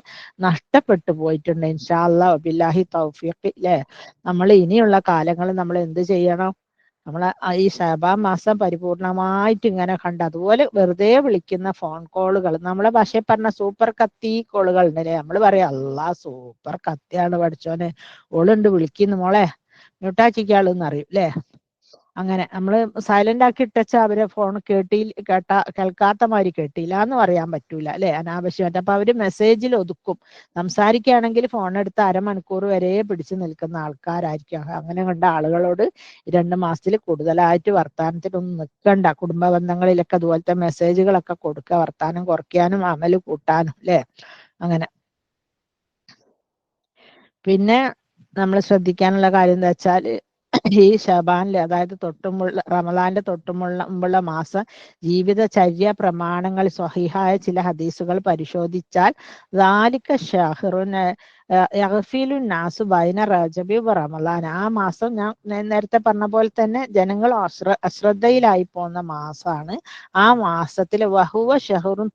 നഷ്ടപ്പെട്ടു പോയിട്ടുണ്ട്. ഇൻഷാ അല്ലാഹ് ബില്ലാഹി തൗഫീഖ് അല്ലെ. നമ്മൾ ഇനിയുള്ള കാലങ്ങൾ നമ്മൾ എന്ത് ചെയ്യണം, നമ്മളെ ഈ ശഅബാൻ മാസം പരിപൂർണമായിട്ട് ഇങ്ങനെ കണ്ട്, അതുപോലെ വെറുതെ വിളിക്കുന്ന ഫോൺ കോളുകൾ, നമ്മളെ ഭാഷയിൽ പറഞ്ഞ സൂപ്പർ കത്തി കോളുകൾ ഉണ്ടല്ലേ, നമ്മൾ പറയാം അല്ലാ സൂപ്പർ കത്തിയാണ് പഠിച്ചോനെ, ഓളുണ്ട് വിളിക്കുന്നു മോളെ മ്യൂട്ടാക്കിക്കാളെന്ന് അറിയും അല്ലേ. അങ്ങനെ നമ്മൾ സൈലന്റ് ആക്കി ഇട്ടച്ച അവരെ ഫോൺ കേൾക്കാത്ത മാതിരി കേട്ടില്ല എന്ന് പറയാൻ പറ്റൂല അല്ലെ, അനാവശ്യമായിട്ട്. അപ്പൊ അവര് മെസ്സേജിൽ ഒതുക്കും. സംസാരിക്കുകയാണെങ്കിൽ ഫോൺ എടുത്ത് അരമണിക്കൂർ വരെ പിടിച്ചു നിൽക്കുന്ന ആൾക്കാരായിരിക്കും. അങ്ങനെ കണ്ട ആളുകളോട് 2 മാസത്തിൽ കൂടുതലായിട്ട് വർത്താനത്തിനൊന്നും നിൽക്കണ്ട. കുടുംബ ബന്ധങ്ങളിലൊക്കെ അതുപോലത്തെ മെസ്സേജുകളൊക്കെ കൊടുക്കുക, വർത്താനം കുറയ്ക്കാനും അമല് കൂട്ടാനും അല്ലെ. അങ്ങനെ പിന്നെ നമ്മൾ ശ്രദ്ധിക്കാനുള്ള കാര്യം എന്താ വെച്ചാൽ ഈ ശഅബാനിലെ, അതായത് റമദാന്റെ മുമ്പുള്ള മാസം ജീവിതചര്യ പ്രമാണങ്ങൾ സ്വഹീഹായ ചില ഹദീസുകൾ പരിശോധിച്ചാൽ ദാലിക ഷഹ്റുൻ യഗ്ഫിലു നാസു ബൈന റജബി വ റമദാൻ, ആ മാസം ഞാൻ നേരത്തെ പറഞ്ഞ പോലെ തന്നെ ജനങ്ങൾ അശ്രദ്ധയിലായി പോകുന്ന മാസമാണ്. ആ മാസത്തിൽ വഹുവ ഷഹ്റുൻ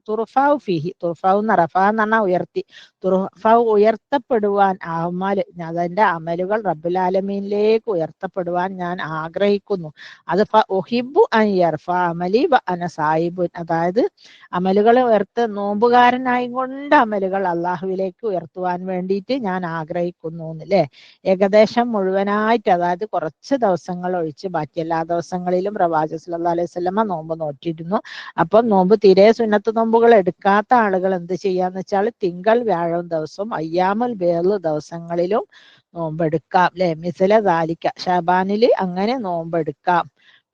തുർഫഉ ഫീഹി, തുർഫഉ റഫഅ എന്ന് പറഞ്ഞാൽ ഉയർത്തി, തുർഫഉ ഉയർത്തപ്പെടുവാൻ അമല്, അതിന്റെ അമലുകൾ റബ്ബുൽ ആലമീനിലേക്ക് ഉയർത്തപ്പെടുവാൻ ഞാൻ ആഗ്രഹിക്കുന്നു. അത് ഉഹിബ്ബു അൻ യർഫ അമലി വ അന സായിബുൻ, അതായത് അമലുകൾ നോമ്പുകാരനായി കൊണ്ട് അമലുകൾ അള്ളാഹുവിലേക്ക് ഉയർത്തുവാൻ വേണ്ടിയിട്ട് ഞാൻ ആഗ്രഹിക്കുന്നു അല്ലേ. ഏകദേശം മുഴുവനായിട്ട്, അതായത് കുറച്ച് ദിവസങ്ങൾ ഒഴിച്ച് ബാക്കി എല്ലാ ദിവസങ്ങളിലും പ്രവാചകൻ സല്ലല്ലാഹു അലൈഹി വസല്ലമ നോമ്പ് നോറ്റിരുന്നു. അപ്പം നോമ്പ് തീരെ സുന്നത്ത് നോമ്പുകൾ എടുക്കാത്ത ആളുകൾ എന്ത് ചെയ്യാന്ന് വെച്ചാൽ തിങ്കൾ വ്യാഴം ദിവസവും അയ്യാമുൽ ബീദ് ദിവസങ്ങളിലും നോമ്പെടുക്കാം അല്ലെ. മിസ്ല ദാലിക, ശഅബാനിൽ അങ്ങനെ നോമ്പെടുക്കാം.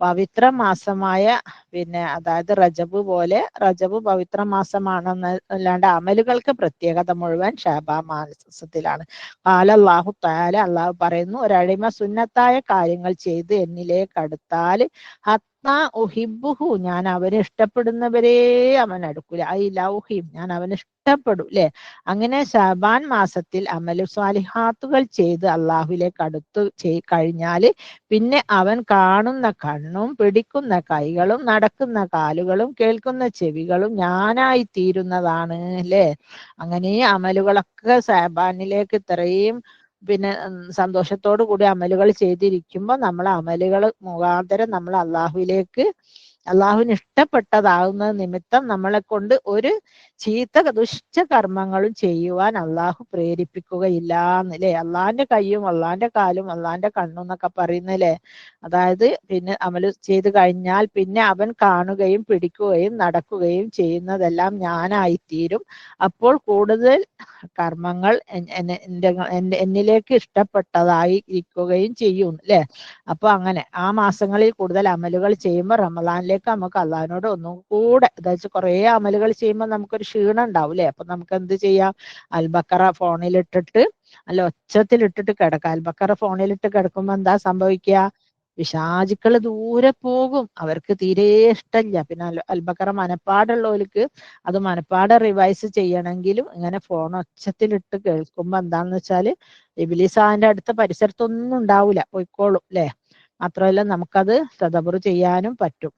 പവിത്ര മാസമായ പിന്നെ അതായത് റജബ് പോലെ, റജബ് പവിത്ര മാസമാണെന്ന് അല്ലാണ്ട് അമലുകൾക്ക് പ്രത്യേകത മുഴുവൻ ശഅബാൻ മാസത്തിലാണ്. അല്ലാഹു തആല, അള്ളാഹു പറയുന്നു, ഒരടിമ സുന്നത്തായ കാര്യങ്ങൾ ചെയ്ത് എന്നിലേക്ക് അടുത്താൽ ഉഹിബ്ബുഹു, ഞാൻ അവന് ഇഷ്ടപ്പെടുന്നവരെ അവൻ അടുക്കൂല. ഐ ലൗഹിം, ഞാൻ അവന് ഇഷ്ടപ്പെടും അല്ലെ. അങ്ങനെ ശഅബാൻ മാസത്തിൽ അമലു സ്വാലിഹാത്തുകൾ ചെയ്ത് അള്ളാഹുവിലേക്ക് അടുത്ത് കഴിഞ്ഞാൽ പിന്നെ അവൻ കാണുന്ന കണ്ണും പിടിക്കുന്ന കൈകളും നടക്കുന്ന കാലുകളും കേൾക്കുന്ന ചെവികളും ഞാനായി തീരുന്നതാണ് അല്ലേ. അങ്ങനെ അമലുകളൊക്കെ ശഅബാനിലേക്ക് ഇത്രയും പിന്നെ സന്തോഷത്തോടു കൂടി അമലുകൾ ചെയ്തിരിക്കുമ്പോൾ നമ്മൾ അമലുകൾ മുഖാന്തരം നമ്മൾ അള്ളാഹുവിന് ഇഷ്ടപ്പെട്ടതാകുന്ന നിമിത്തം നമ്മളെ കൊണ്ട് ഒരു ദുഷ്ട കർമ്മങ്ങളും ചെയ്യുവാൻ അള്ളാഹു പ്രേരിപ്പിക്കുകയില്ല എന്നല്ലേ. അള്ളാഹിന്റെ കയ്യും അള്ളാഹിന്റെ കാലും അള്ളാഹിന്റെ കണ്ണും എന്നൊക്കെ പറയുന്നില്ലേ. അതായത് പിന്നെ അമല് ചെയ്ത് കഴിഞ്ഞാൽ പിന്നെ അവൻ കാണുകയും പിടിക്കുകയും നടക്കുകയും ചെയ്യുന്നതെല്ലാം ഞാനായിത്തീരും. അപ്പോൾ കൂടുതൽ കർമ്മങ്ങൾ എന്നിലേക്ക് ഇഷ്ടപ്പെട്ടതായി ഇരിക്കുകയും ചെയ്യും അല്ലെ. അപ്പൊ അങ്ങനെ ആ മാസങ്ങളിൽ കൂടുതൽ അമലുകൾ ചെയ്യുമ്പോൾ റമദാനിലേക്ക് അതിലേക്ക് നമുക്ക് അള്ളാഹിനോട് ഒന്നും കൂടെ അതായത് കുറേ അമലുകൾ ചെയ്യുമ്പോൾ നമുക്കൊരു ക്ഷീണം ഉണ്ടാവൂലേ. അപ്പൊ നമുക്ക് എന്ത് ചെയ്യാം, അൽബക്കറ ഫോണിലിട്ടിട്ട് അല്ല ഒച്ചത്തിലിട്ടിട്ട് കിടക്കാം. അൽബക്കറ ഫോണിലിട്ട് കിടക്കുമ്പോ എന്താ സംഭവിക്കുക, പിശാചുക്കൾ ദൂരെ പോകും, അവർക്ക് തീരെ ഇഷ്ടമില്ല. പിന്നെ അൽബക്കറ മനപ്പാടുള്ളവർക്ക് അത് മനപ്പാടെ റിവൈസ് ചെയ്യണമെങ്കിലും ഇങ്ങനെ ഫോൺ ഒച്ചത്തിലിട്ട് കേൾക്കുമ്പോ എന്താന്ന് വെച്ചാല് ഇബ്ലീസ് അതിന്റെ അടുത്ത പരിസരത്തൊന്നും ഉണ്ടാവൂല, പോയിക്കോളും അല്ലെ. മാത്രമല്ല നമുക്കത് തദബ്ബുർ ചെയ്യാനും പറ്റും.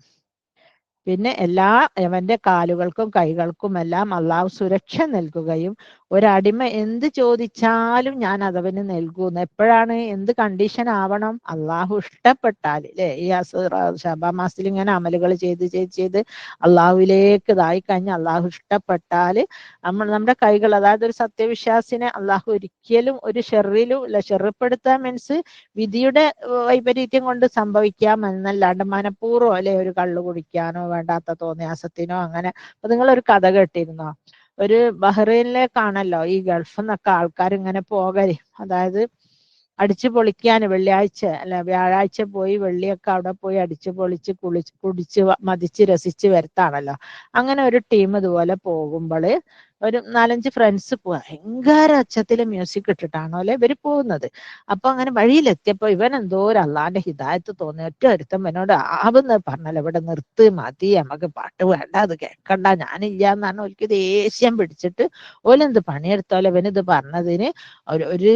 പിന്നെ എല്ലാ അവന്റെ കാലുകൾക്കും കൈകൾക്കും എല്ലാം അള്ളാഹു സുരക്ഷ നൽകുകയും ഒരടിമ എന്ത് ചോദിച്ചാലും ഞാൻ അതവന് നൽകുന്നു. എപ്പോഴാണ്, എന്ത് കണ്ടീഷൻ ആവണം, അള്ളാഹു ഇഷ്ടപ്പെട്ടാൽ അല്ലെ. ഈ ശഅബാൻ മാസത്തിൽ ഇങ്ങനെ അമലുകൾ ചെയ്ത് അള്ളാഹുവിലേക്ക് ഇതായി കഴിഞ്ഞ് അള്ളാഹു ഇഷ്ടപ്പെട്ടാൽ നമ്മുടെ കൈകൾ, അതായത് ഒരു സത്യവിശ്വാസിനെ അള്ളാഹു ഒരിക്കലും ഒരു ഷെറിലും അല്ല, ഷെറിപ്പെടുത്താൻ മീൻസ് വിധിയുടെ വൈപരീത്യം കൊണ്ട് സംഭവിക്കാം എന്നല്ലാണ്ട് മനഃപൂർവ്വം അല്ലെ ഒരു കള്ളു കുടിക്കാനോ വേണ്ടാത്ത തോന്നിയാസത്തിനോ അങ്ങനെ. അപ്പൊ നിങ്ങളൊരു കഥ കേട്ടിരുന്നോ, ഒരു ബഹ്റൈനിലേക്കാണല്ലോ ഈ ഗൾഫിൽ നിന്നൊക്കെ ആൾക്കാർ ഇങ്ങനെ പോകല്, അതായത് അടിച്ചു പൊളിക്കാൻ വെള്ളിയാഴ്ച അല്ല വ്യാഴാഴ്ച പോയി വെള്ളിയൊക്കെ അവിടെ പോയി അടിച്ചു പൊളിച്ച് കുടിച്ച് മതിച്ച് രസിച്ച് വരുത്താണല്ലോ. അങ്ങനെ ഒരു ടീം ഇതുപോലെ പോകുമ്പോൾ ഒരു 4-5 ഫ്രണ്ട്സ് ഭയങ്കര ഒച്ചത്തില് മ്യൂസിക് ഇട്ടിട്ടാണോ അല്ലെ ഇവര് പോകുന്നത്. അപ്പൊ അങ്ങനെ വഴിയിലെത്തിയപ്പോ ഇവൻ എന്തോ ഒരു അള്ളാന്റെ ഹിദായത്ത് തോന്നി, ഒറ്റ ഒരുത്തം എന്നോട് ആവുന്ന പറഞ്ഞല്ലോ ഇവിടെ നിർത്ത്, മതി, നമുക്ക് പാട്ട് വേണ്ട, അത് കേൾക്കണ്ട, ഞാനില്ല എന്നാണ് ഓൽക്ക് ദേഷ്യം പിടിച്ചിട്ട് ഓലെന്ത് പണിയെടുത്തോലെ ഇവനിത് പറഞ്ഞതിന് ഒരു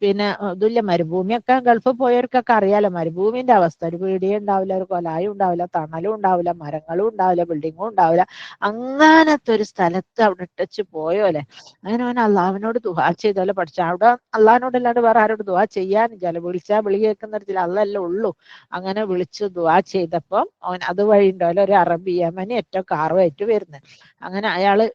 പിന്നെ ഇതില്ല, മരുഭൂമിയൊക്കെ ഗൾഫിൽ പോയവർക്കൊക്കെ അറിയാലോ മരുഭൂമിന്റെ അവസ്ഥ. ഒരു പീടിയും ഉണ്ടാവില്ല, ഒരു കൊലായും ഉണ്ടാവില്ല, തണലും ഉണ്ടാവില്ല, മരങ്ങളും ഉണ്ടാവില്ല, ബിൽഡിങ്ങും ഉണ്ടാവില്ല. അങ്ങനത്തെ ഒരു സ്ഥലത്ത് അവിടെ ഇട്ടച്ച് പോയോലെ. അങ്ങനെ അവൻ അള്ളാഹുവിനോട് ദുആ ചെയ്തോലെ പഠിച്ച. അവിടെ അള്ളാഹിനോടല്ലാണ്ട് വേറെ ആരോട് ദുആ ചെയ്യാനില്ല, വിളിച്ചാ വിളി കേൾക്കുന്നിടത്തിൽ അള്ളല്ലേ ഉള്ളൂ. അങ്ങനെ വിളിച്ച് ദുആ ചെയ്തപ്പം അവൻ അത് വഴി ഉണ്ടോലെ ഒരു അറബി യമനി ഏറ്റവും കാറുമായിട്ട് വരുന്നത്. അങ്ങനെ അയാള്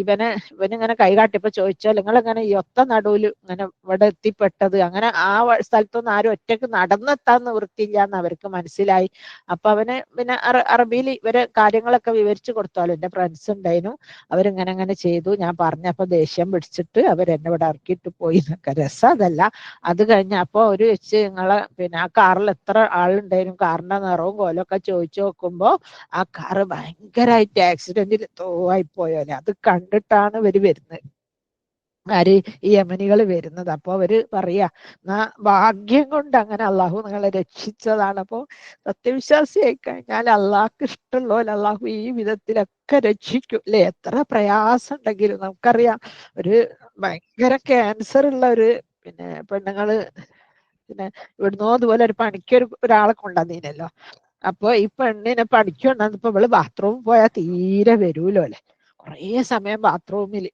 ഇവനിങ്ങനെ കൈകാട്ടിയപ്പോ ചോദിച്ചോ, നിങ്ങളെങ്ങനെ ഈ ഒത്ത നടുവിൽ ഇങ്ങനെ ഇവിടെ എത്തിപ്പെട്ടത്, അങ്ങനെ ആ സ്ഥലത്തൊന്നും ആരും ഒറ്റക്ക് നടന്നെത്താൻ നിവൃത്തിയില്ല എന്ന് അവർക്ക് മനസ്സിലായി. അപ്പൊ അവന് പിന്നെ അറബിയിൽ ഇവരെ കാര്യങ്ങളൊക്കെ വിവരിച്ചു കൊടുത്തോളൂ. എന്റെ ഫ്രണ്ട്സ് ഉണ്ടായിരുന്നു, അവരിങ്ങനെ ചെയ്തു, ഞാൻ പറഞ്ഞപ്പോ ദേഷ്യം പിടിച്ചിട്ട് അവരെന്നെ ഇവിടെ ഇറക്കിയിട്ട് പോയി എന്നൊക്കെ. രസം അതല്ല. അത് കഴിഞ്ഞപ്പോ ഒരു വെച്ച് നിങ്ങളെ പിന്നെ ആ കാറിൽ എത്ര ആളുണ്ടായിരുന്നു, കാറിന്റെ നിറവും കോലും ഒക്കെ ചോദിച്ചു നോക്കുമ്പോ ആ കാറ് ഭയങ്കരമായിട്ട് ആക്സിഡന്റിൽ തോവായി പോയോലെ. അത് കണ്ടിട്ടാണ് ഇവര് വരുന്നത്, ആര് ഈ യമനികൾ വരുന്നത്. അപ്പൊ അവര് പറയാ, ഭാഗ്യം കൊണ്ട് അങ്ങനെ അള്ളാഹു നിങ്ങളെ രക്ഷിച്ചതാണ്. അപ്പൊ സത്യവിശ്വാസിയായി കഴിഞ്ഞാൽ അള്ളാഹ്ക്ക് ഇഷ്ടമുള്ള അള്ളാഹു ഈ വിധത്തിലൊക്കെ രക്ഷിക്കും അല്ലെ. എത്ര പ്രയാസം ഉണ്ടെങ്കിലും നമുക്കറിയാം, ഒരു ഭയങ്കര ക്യാൻസർ ഉള്ള ഒരു പിന്നെ പെണ്ണുങ്ങള് പിന്നെ ഇവിടുന്നോ അതുപോലെ ഒരു പണിക്ക് ഒരാളെ കൊണ്ടുവന്നീനല്ലോ. അപ്പൊ ഈ പെണ്ണിനെ പണിക്ക് കൊണ്ടുവന്നപ്പോ ഇവള് ബാത്റൂമിൽ പോയാൽ തീരെ വരൂലോ അല്ലെ, കുറേ സമയം ബാത്റൂമില്.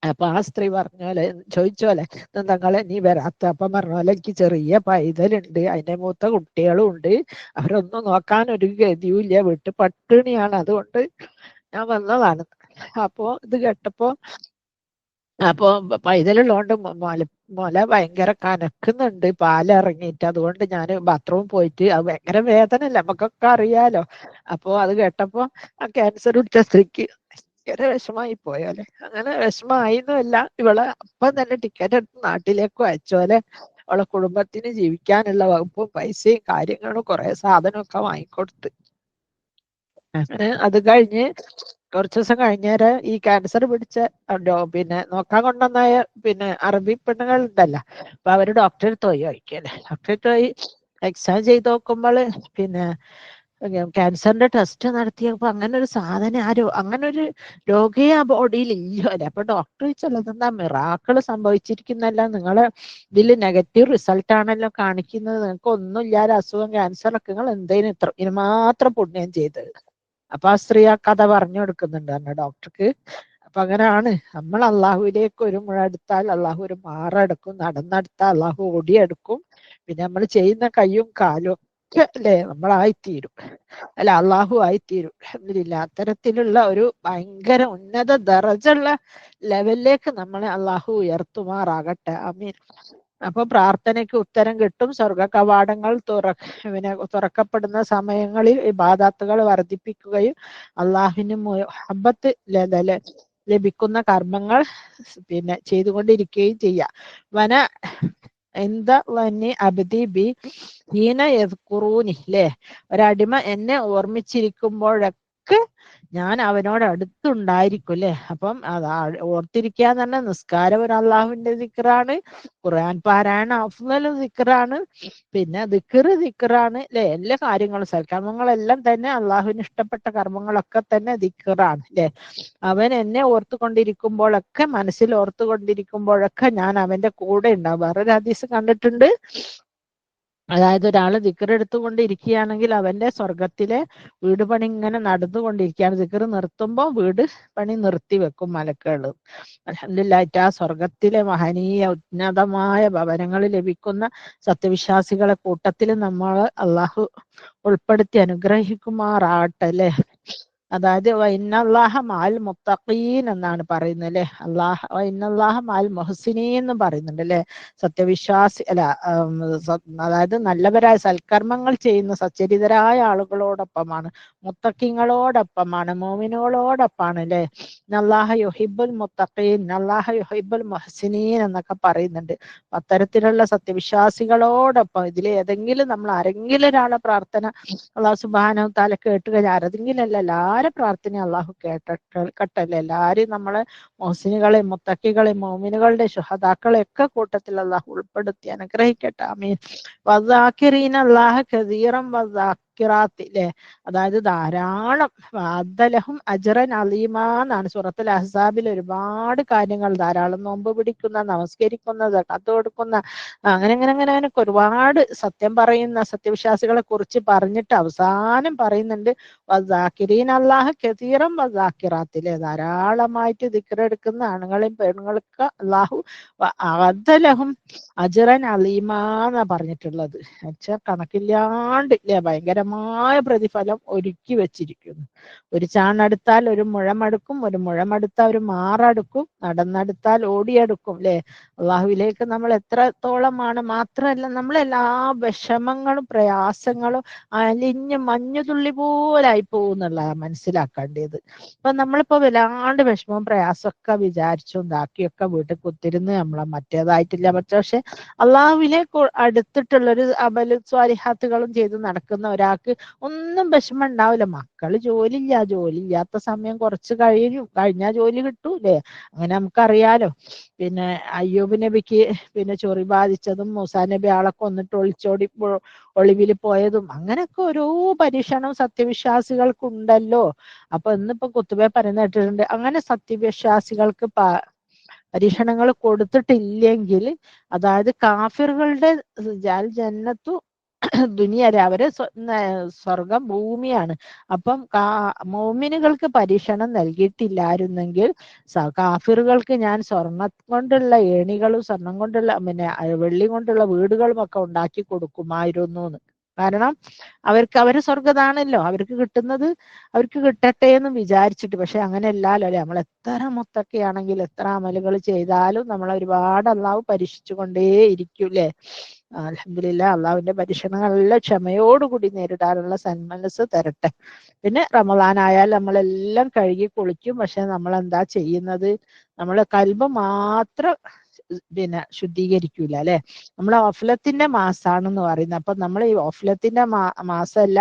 അപ്പൊ ആ സ്ത്രീ പറഞ്ഞോലെ ചോദിച്ചോലെ, തങ്ങളെ നീ വരാത്ത. അപ്പം പറഞ്ഞോലെ, എനിക്ക് ചെറിയ പൈതലുണ്ട്, അതിന്റെ മൂത്ത കുട്ടികളും ഉണ്ട്, അവരൊന്നും നോക്കാൻ ഒരു ഗതിയും ഇല്ല, വീട്ടിൽ പട്ടിണിയാണ്, അതുകൊണ്ട് ഞാൻ വന്നതാണ്. അപ്പൊ ഇത് കേട്ടപ്പോ അപ്പൊ പൈതലുള്ളതുകൊണ്ട് മുല ഭയങ്കര കനക്കുന്നുണ്ട്, പാലിറങ്ങിയിട്ട്, അതുകൊണ്ട് ഞാൻ ബാത്റൂമിൽ പോയിട്ട്, അത് ഭയങ്കര വേദനയല്ല നമുക്കൊക്കെ അറിയാലോ. അപ്പൊ അത് കേട്ടപ്പോ ആ ക്യാൻസർ പിടിച്ച സ്ത്രീക്ക് ഭയങ്കര വിഷമായി പോയോലെ. അങ്ങനെ വിഷമായിന്നല്ല, ഇവളെ അപ്പം തന്നെ ടിക്കറ്റ് എടുത്ത് നാട്ടിലേക്ക് അയച്ചോലെ. അവളെ കുടുംബത്തിന് ജീവിക്കാനുള്ള വകുപ്പും പൈസയും കാര്യങ്ങളും കുറെ സാധനമൊക്കെ വാങ്ങിക്കൊടുത്ത്. അങ്ങനെ അത് കഴിഞ്ഞ് കുറച്ച് ദിവസം കഴിഞ്ഞേരം ഈ ക്യാൻസർ പിടിച്ച പിന്നെ നോക്കാൻ കൊണ്ടുവന്നായ പിന്നെ അറബി പെണ്ണുങ്ങൾ ഉണ്ടല്ലോ, അപ്പൊ അവര് ഡോക്ടറെ അടുത്ത് പോയി ചോദിക്കല്ലേ. ഡോക്ടറെ അടുത്ത് പോയി എക്സാം ചെയ്ത് നോക്കുമ്പോൾ പിന്നെ ക്യാൻസറിന്റെ ടെസ്റ്റ് നടത്തിയപ്പോ അങ്ങനെ ഒരു സാധനം അങ്ങനെ ഒരു രോഗിയെ ആ ബോഡിയിൽ ഇല്ലല്ലേ. അപ്പൊ ഡോക്ടർ ചോദിച്ചല്ലോ, എന്താ മിറാക്കിള് സംഭവിച്ചിരിക്കുന്നല്ല, നിങ്ങളെ ഇതിൽ നെഗറ്റീവ് റിസൾട്ട് ആണല്ലോ കാണിക്കുന്നത്, നിങ്ങൾക്ക് ഒന്നും ഇല്ലാതെ അസുഖം ക്യാൻസറൊക്കെ, നിങ്ങൾ എന്തേലും ഇതിന് മാത്രം പുണ്യം ചെയ്തത്. അപ്പൊ ആ സ്ത്രീ ആ കഥ പറഞ്ഞു കൊടുക്കുന്നുണ്ട് പറഞ്ഞ ഡോക്ടർക്ക്. അപ്പൊ അങ്ങനെയാണ്, നമ്മൾ അള്ളാഹുവിലേക്ക് ഒരു മുഴ എടുത്താൽ അള്ളാഹു ഒരു മാറെടുക്കും, നടന്നെടുത്താൽ അള്ളാഹു ഓടിയെടുക്കും. പിന്നെ നമ്മൾ ചെയ്യുന്ന കയ്യും കാലും ഒക്കെ അല്ലെ നമ്മളായിത്തീരും, അല്ല അള്ളാഹു ആയിത്തീരും. അൽഹംദുലില്ല, അത്തരത്തിലുള്ള ഒരു ഭയങ്കര ഉന്നത ദറജുള്ള ലെവലിലേക്ക് നമ്മളെ അള്ളാഹു ഉയർത്തുമാറാകട്ടെ. ആമീൻ. അപ്പൊ പ്രാർത്ഥനയ്ക്ക് ഉത്തരം കിട്ടും, സ്വർഗ കവാടങ്ങൾ തുറക്കപ്പെടുന്ന സമയങ്ങളിൽ ഇബാദത്തുകൾ വർദ്ധിപ്പിക്കുകയും അള്ളാഹുവിന് മുഹബ്ബത്ത് ലഭിക്കുന്ന കർമ്മങ്ങൾ പിന്നെ ചെയ്തുകൊണ്ടിരിക്കുകയും ചെയ്യാം. എന്താ അബ്ദി ബി ഹീന യദ്കുറൂനി ല്ലേ, ഒരടിമ എന്നെ ഓർമ്മിച്ചിരിക്കുമ്പോഴൊക്കെ ഞാൻ അവനോട് അടുത്തുണ്ടായിരിക്കും അല്ലേ. അപ്പം അത് ഓർത്തിരിക്കുക എന്ന് പറഞ്ഞാൽ നിസ്കാരം ഒരു അള്ളാഹുവിന്റെ ദിക്റാണ്, ഖുർആൻ പാരായണം അഫ്ളലു ദിക്റാണ്, പിന്നെ ദിക്റാണ് അല്ലെ. എല്ലാ കാര്യങ്ങളും സൽക്കർമ്മങ്ങളെല്ലാം തന്നെ അള്ളാഹുവിന് ഇഷ്ടപ്പെട്ട കർമ്മങ്ങളൊക്കെ തന്നെ ദിക്റാണ് അല്ലെ. അവൻ എന്നെ ഓർത്തുകൊണ്ടിരിക്കുമ്പോഴൊക്കെ, മനസ്സിൽ ഓർത്തുകൊണ്ടിരിക്കുമ്പോഴൊക്കെ ഞാൻ അവന്റെ കൂടെ ഉണ്ടാവും. വേറൊരു ഹദീസ് കണ്ടിട്ടുണ്ട്, അതായത് ഒരാള് ദിക്ർ എടുത്തുകൊണ്ടിരിക്കുകയാണെങ്കിൽ അവന്റെ സ്വർഗത്തിലെ വീട് പണി ഇങ്ങനെ നടന്നുകൊണ്ടിരിക്കുകയാണ്. ദിക്ർ നിർത്തുമ്പോൾ വീട് പണി നിർത്തി വെക്കും മലക്കുകൾ. അൽഹംദുലില്ലാഹ്, ആ സ്വർഗത്തിലെ മഹനീയ ഉന്നതമായ ഭവനങ്ങൾ ലഭിക്കുന്ന സത്യവിശ്വാസികളെ കൂട്ടത്തിൽ നമ്മൾ അള്ളാഹു ഉൾപ്പെടുത്തി അനുഗ്രഹിക്കുമാറാട്ടെ അല്ലേ. അതായത് വഇന്നല്ലാഹ മഅൽ മുത്തഖീൻ എന്നാണ് പറയുന്നത് അല്ലെ. വഇന്നല്ലാഹ മഅൽ മുഹ്സിനീൻ എന്നും പറയുന്നുണ്ട് അല്ലെ. സത്യവിശ്വാസി അല്ല, അതായത് നല്ലവരായ സൽക്കർമ്മങ്ങൾ ചെയ്യുന്ന സച്ചരിതരായ ആളുകളോടൊപ്പമാണ്, മുത്തഖീങ്ങളോടൊപ്പമാണ്, മോമിനുകളോടൊപ്പമാണ് അല്ലെ. ഇന്നല്ലാഹ യുഹിബ്ബുൽ മുത്തഖീൻ, ഇന്നല്ലാഹ യുഹിബ്ബുൽ മുഹ്സിനീൻ എന്നൊക്കെ പറയുന്നുണ്ട്. അത്തരത്തിലുള്ള സത്യവിശ്വാസികളോടൊപ്പം ഇതിൽ ഏതെങ്കിലും നമ്മൾ ആരെങ്കിലും ഒരാളെ പ്രാർത്ഥന അള്ളാഹു സുബ്ഹാനഹു തആല കേട്ട് കഴിഞ്ഞാൽ, ആരെങ്കിലും അല്ല, എല്ലാവരും പ്രാർത്ഥന അള്ളാഹു കേട്ടല്ലേ. എല്ലാവരും നമ്മളെ മുഹ്സിനുകളെ, മുത്തക്കികളെ, മോമിനുകളുടെ ശുഹദാക്കളെ ഒക്കെ കൂട്ടത്തിൽ അള്ളാഹു ഉൾപ്പെടുത്തി അനുഗ്രഹിക്കട്ടെ. ആമീൻ. വദാകിരീന അല്ലാഹ കസീറൻ വദാകിറാത്തി ല്ലേ, അതായത് ധാരാളം അദ്ദലഹും അജ്റൻ അലീമാ എന്നാണ് സൂറത്തുൽ അഹ്സാബിൽ ഒരുപാട് കാര്യങ്ങൾ, ധാരാളം നോമ്പ് പിടിക്കുന്ന, നമസ്കരിക്കുന്ന, സകാത്ത് കൊടുക്കുന്ന, അങ്ങനെ ഒരുപാട് സത്യം പറയുന്ന സത്യവിശ്വാസികളെ കുറിച്ച് പറഞ്ഞിട്ട് അവസാനം പറയുന്നുണ്ട് വദാകിരീന അല്ലാഹ കസീറൻ വദാകിറാത്തി ല്ലേ, ധാരാളമായിട്ട് ദിക്ർ എടുക്കുന്ന ആണുങ്ങളെയും പെണ്ണുങ്ങൾക്ക് അള്ളാഹു അദ്ദലഹും അജ്റൻ അലീമാ എന്നാ പറഞ്ഞിട്ടുള്ളത്. വെച്ചാൽ കണക്കില്ലാണ്ട് ഇല്ലേ, ഭയങ്കരമായ പ്രതിഫലം ഒരുക്കി വെച്ചിരിക്കുന്നു. ഒരു ചാണെടുത്താൽ ഒരു മുഴമെടുക്കും, ഒരു മുഴമെടുത്താൽ ഒരു മാറെടുക്കും, നടന്നെടുത്താൽ ഓടിയെടുക്കും അല്ലെ. അള്ളാഹുവിലേക്ക് നമ്മൾ എത്രത്തോളമാണ്, മാത്രമല്ല നമ്മളെല്ലാ വിഷമങ്ങളും പ്രയാസങ്ങളും അലിഞ്ഞ് മഞ്ഞുതുള്ളി പോലായി പോകുന്നുള്ള മനസ്സിലാക്കേണ്ടത്. അപ്പൊ നമ്മളിപ്പോ വല്ലാണ്ട് വിഷമവും പ്രയാസമൊക്കെ വിചാരിച്ചും ഇതാക്കിയൊക്കെ വീട്ടിൽ കുത്തിരുന്ന് നമ്മളെ മറ്റേതായിട്ടില്ല, പക്ഷെ അള്ളാഹുവിലേക്ക് അടുത്തിട്ടുള്ളൊരു അമല് സ്വാലിഹാത്തുകളും ചെയ്ത് നടക്കുന്ന ഒരാൾക്ക് ഒന്നും വിഷമം ഉണ്ടാവില്ല. മക്കള് ജോലിയില്ലാത്ത സമയം കുറച്ച് കഴിഞ്ഞാൽ ജോലി കിട്ടൂലേ, അങ്ങനെ നമുക്കറിയാലോ. പിന്നെ അയ്യൂബ് നബിക്ക് പിന്നെ ചൊറി ബാധിച്ചതും, മൂസാ നബി ആളെ കൊന്നിട്ട് ഒളിവിൽ പോയതും, അങ്ങനെയൊക്കെ ഓരോ പരീക്ഷണവും സത്യവിശ്വാസികൾക്കുണ്ടല്ലോ. അപ്പൊ ഇന്നിപ്പോ കുത്തുബെ പറയുന്ന കേട്ടിട്ടുണ്ട്, അങ്ങനെ സത്യവിശ്വാസികൾക്ക് പരീക്ഷണങ്ങൾ കൊടുത്തിട്ടില്ലെങ്കിൽ, അതായത് കാഫിറുകളുടെ ജന്നത്തു ദുനിയല്ല, അവര് സ്വർഗം ഭൂമിയാണ്. അപ്പം മോമിനുകൾക്ക് പരീക്ഷണം നൽകിയിട്ടില്ലായിരുന്നെങ്കിൽ കാഫിറുകൾക്ക് ഞാൻ സ്വർണം കൊണ്ടുള്ള ഏണികളും സ്വർണം കൊണ്ടുള്ള പിന്നെ വെള്ളി കൊണ്ടുള്ള വീടുകളും ഒക്കെ ഉണ്ടാക്കി കൊടുക്കുമായിരുന്നു എന്ന്. കാരണം അവര് സ്വർഗതാണല്ലോ, അവർക്ക് കിട്ടുന്നത് അവർക്ക് കിട്ടട്ടെ എന്ന് വിചാരിച്ചിട്ട്. പക്ഷെ അങ്ങനെ അല്ലല്ലോ അല്ലെ. നമ്മൾ എത്ര മുത്തക്കിയാണെങ്കിൽ, എത്ര അമലുകൾ ചെയ്താലും നമ്മളെ ഒരുപാട് അള്ളാഹു പരീക്ഷിച്ചു കൊണ്ടേ ഇരിക്കും അല്ലെ. അൽഹംദുലില്ലാഹ്, അള്ളാഹുവിന്റെ പരീക്ഷണങ്ങളെല്ലാം ക്ഷമയോടുകൂടി നേരിടാനുള്ള സന്മനസ് തരട്ടെ. പിന്നെ റമദാനായാൽ നമ്മളെല്ലാം കഴുകി കുളിക്കും, പക്ഷെ നമ്മൾ എന്താ ചെയ്യുന്നത്, നമ്മളെ കൽബ് മാത്രം പിന്നെ ശുദ്ധീകരിക്കൂല അല്ലെ. നമ്മൾ ഓഫലത്തിന്റെ മാസാണെന്ന് പറയുന്നത്. അപ്പൊ നമ്മൾ ഈ ഓഫലത്തിന്റെ മാസമല്ല,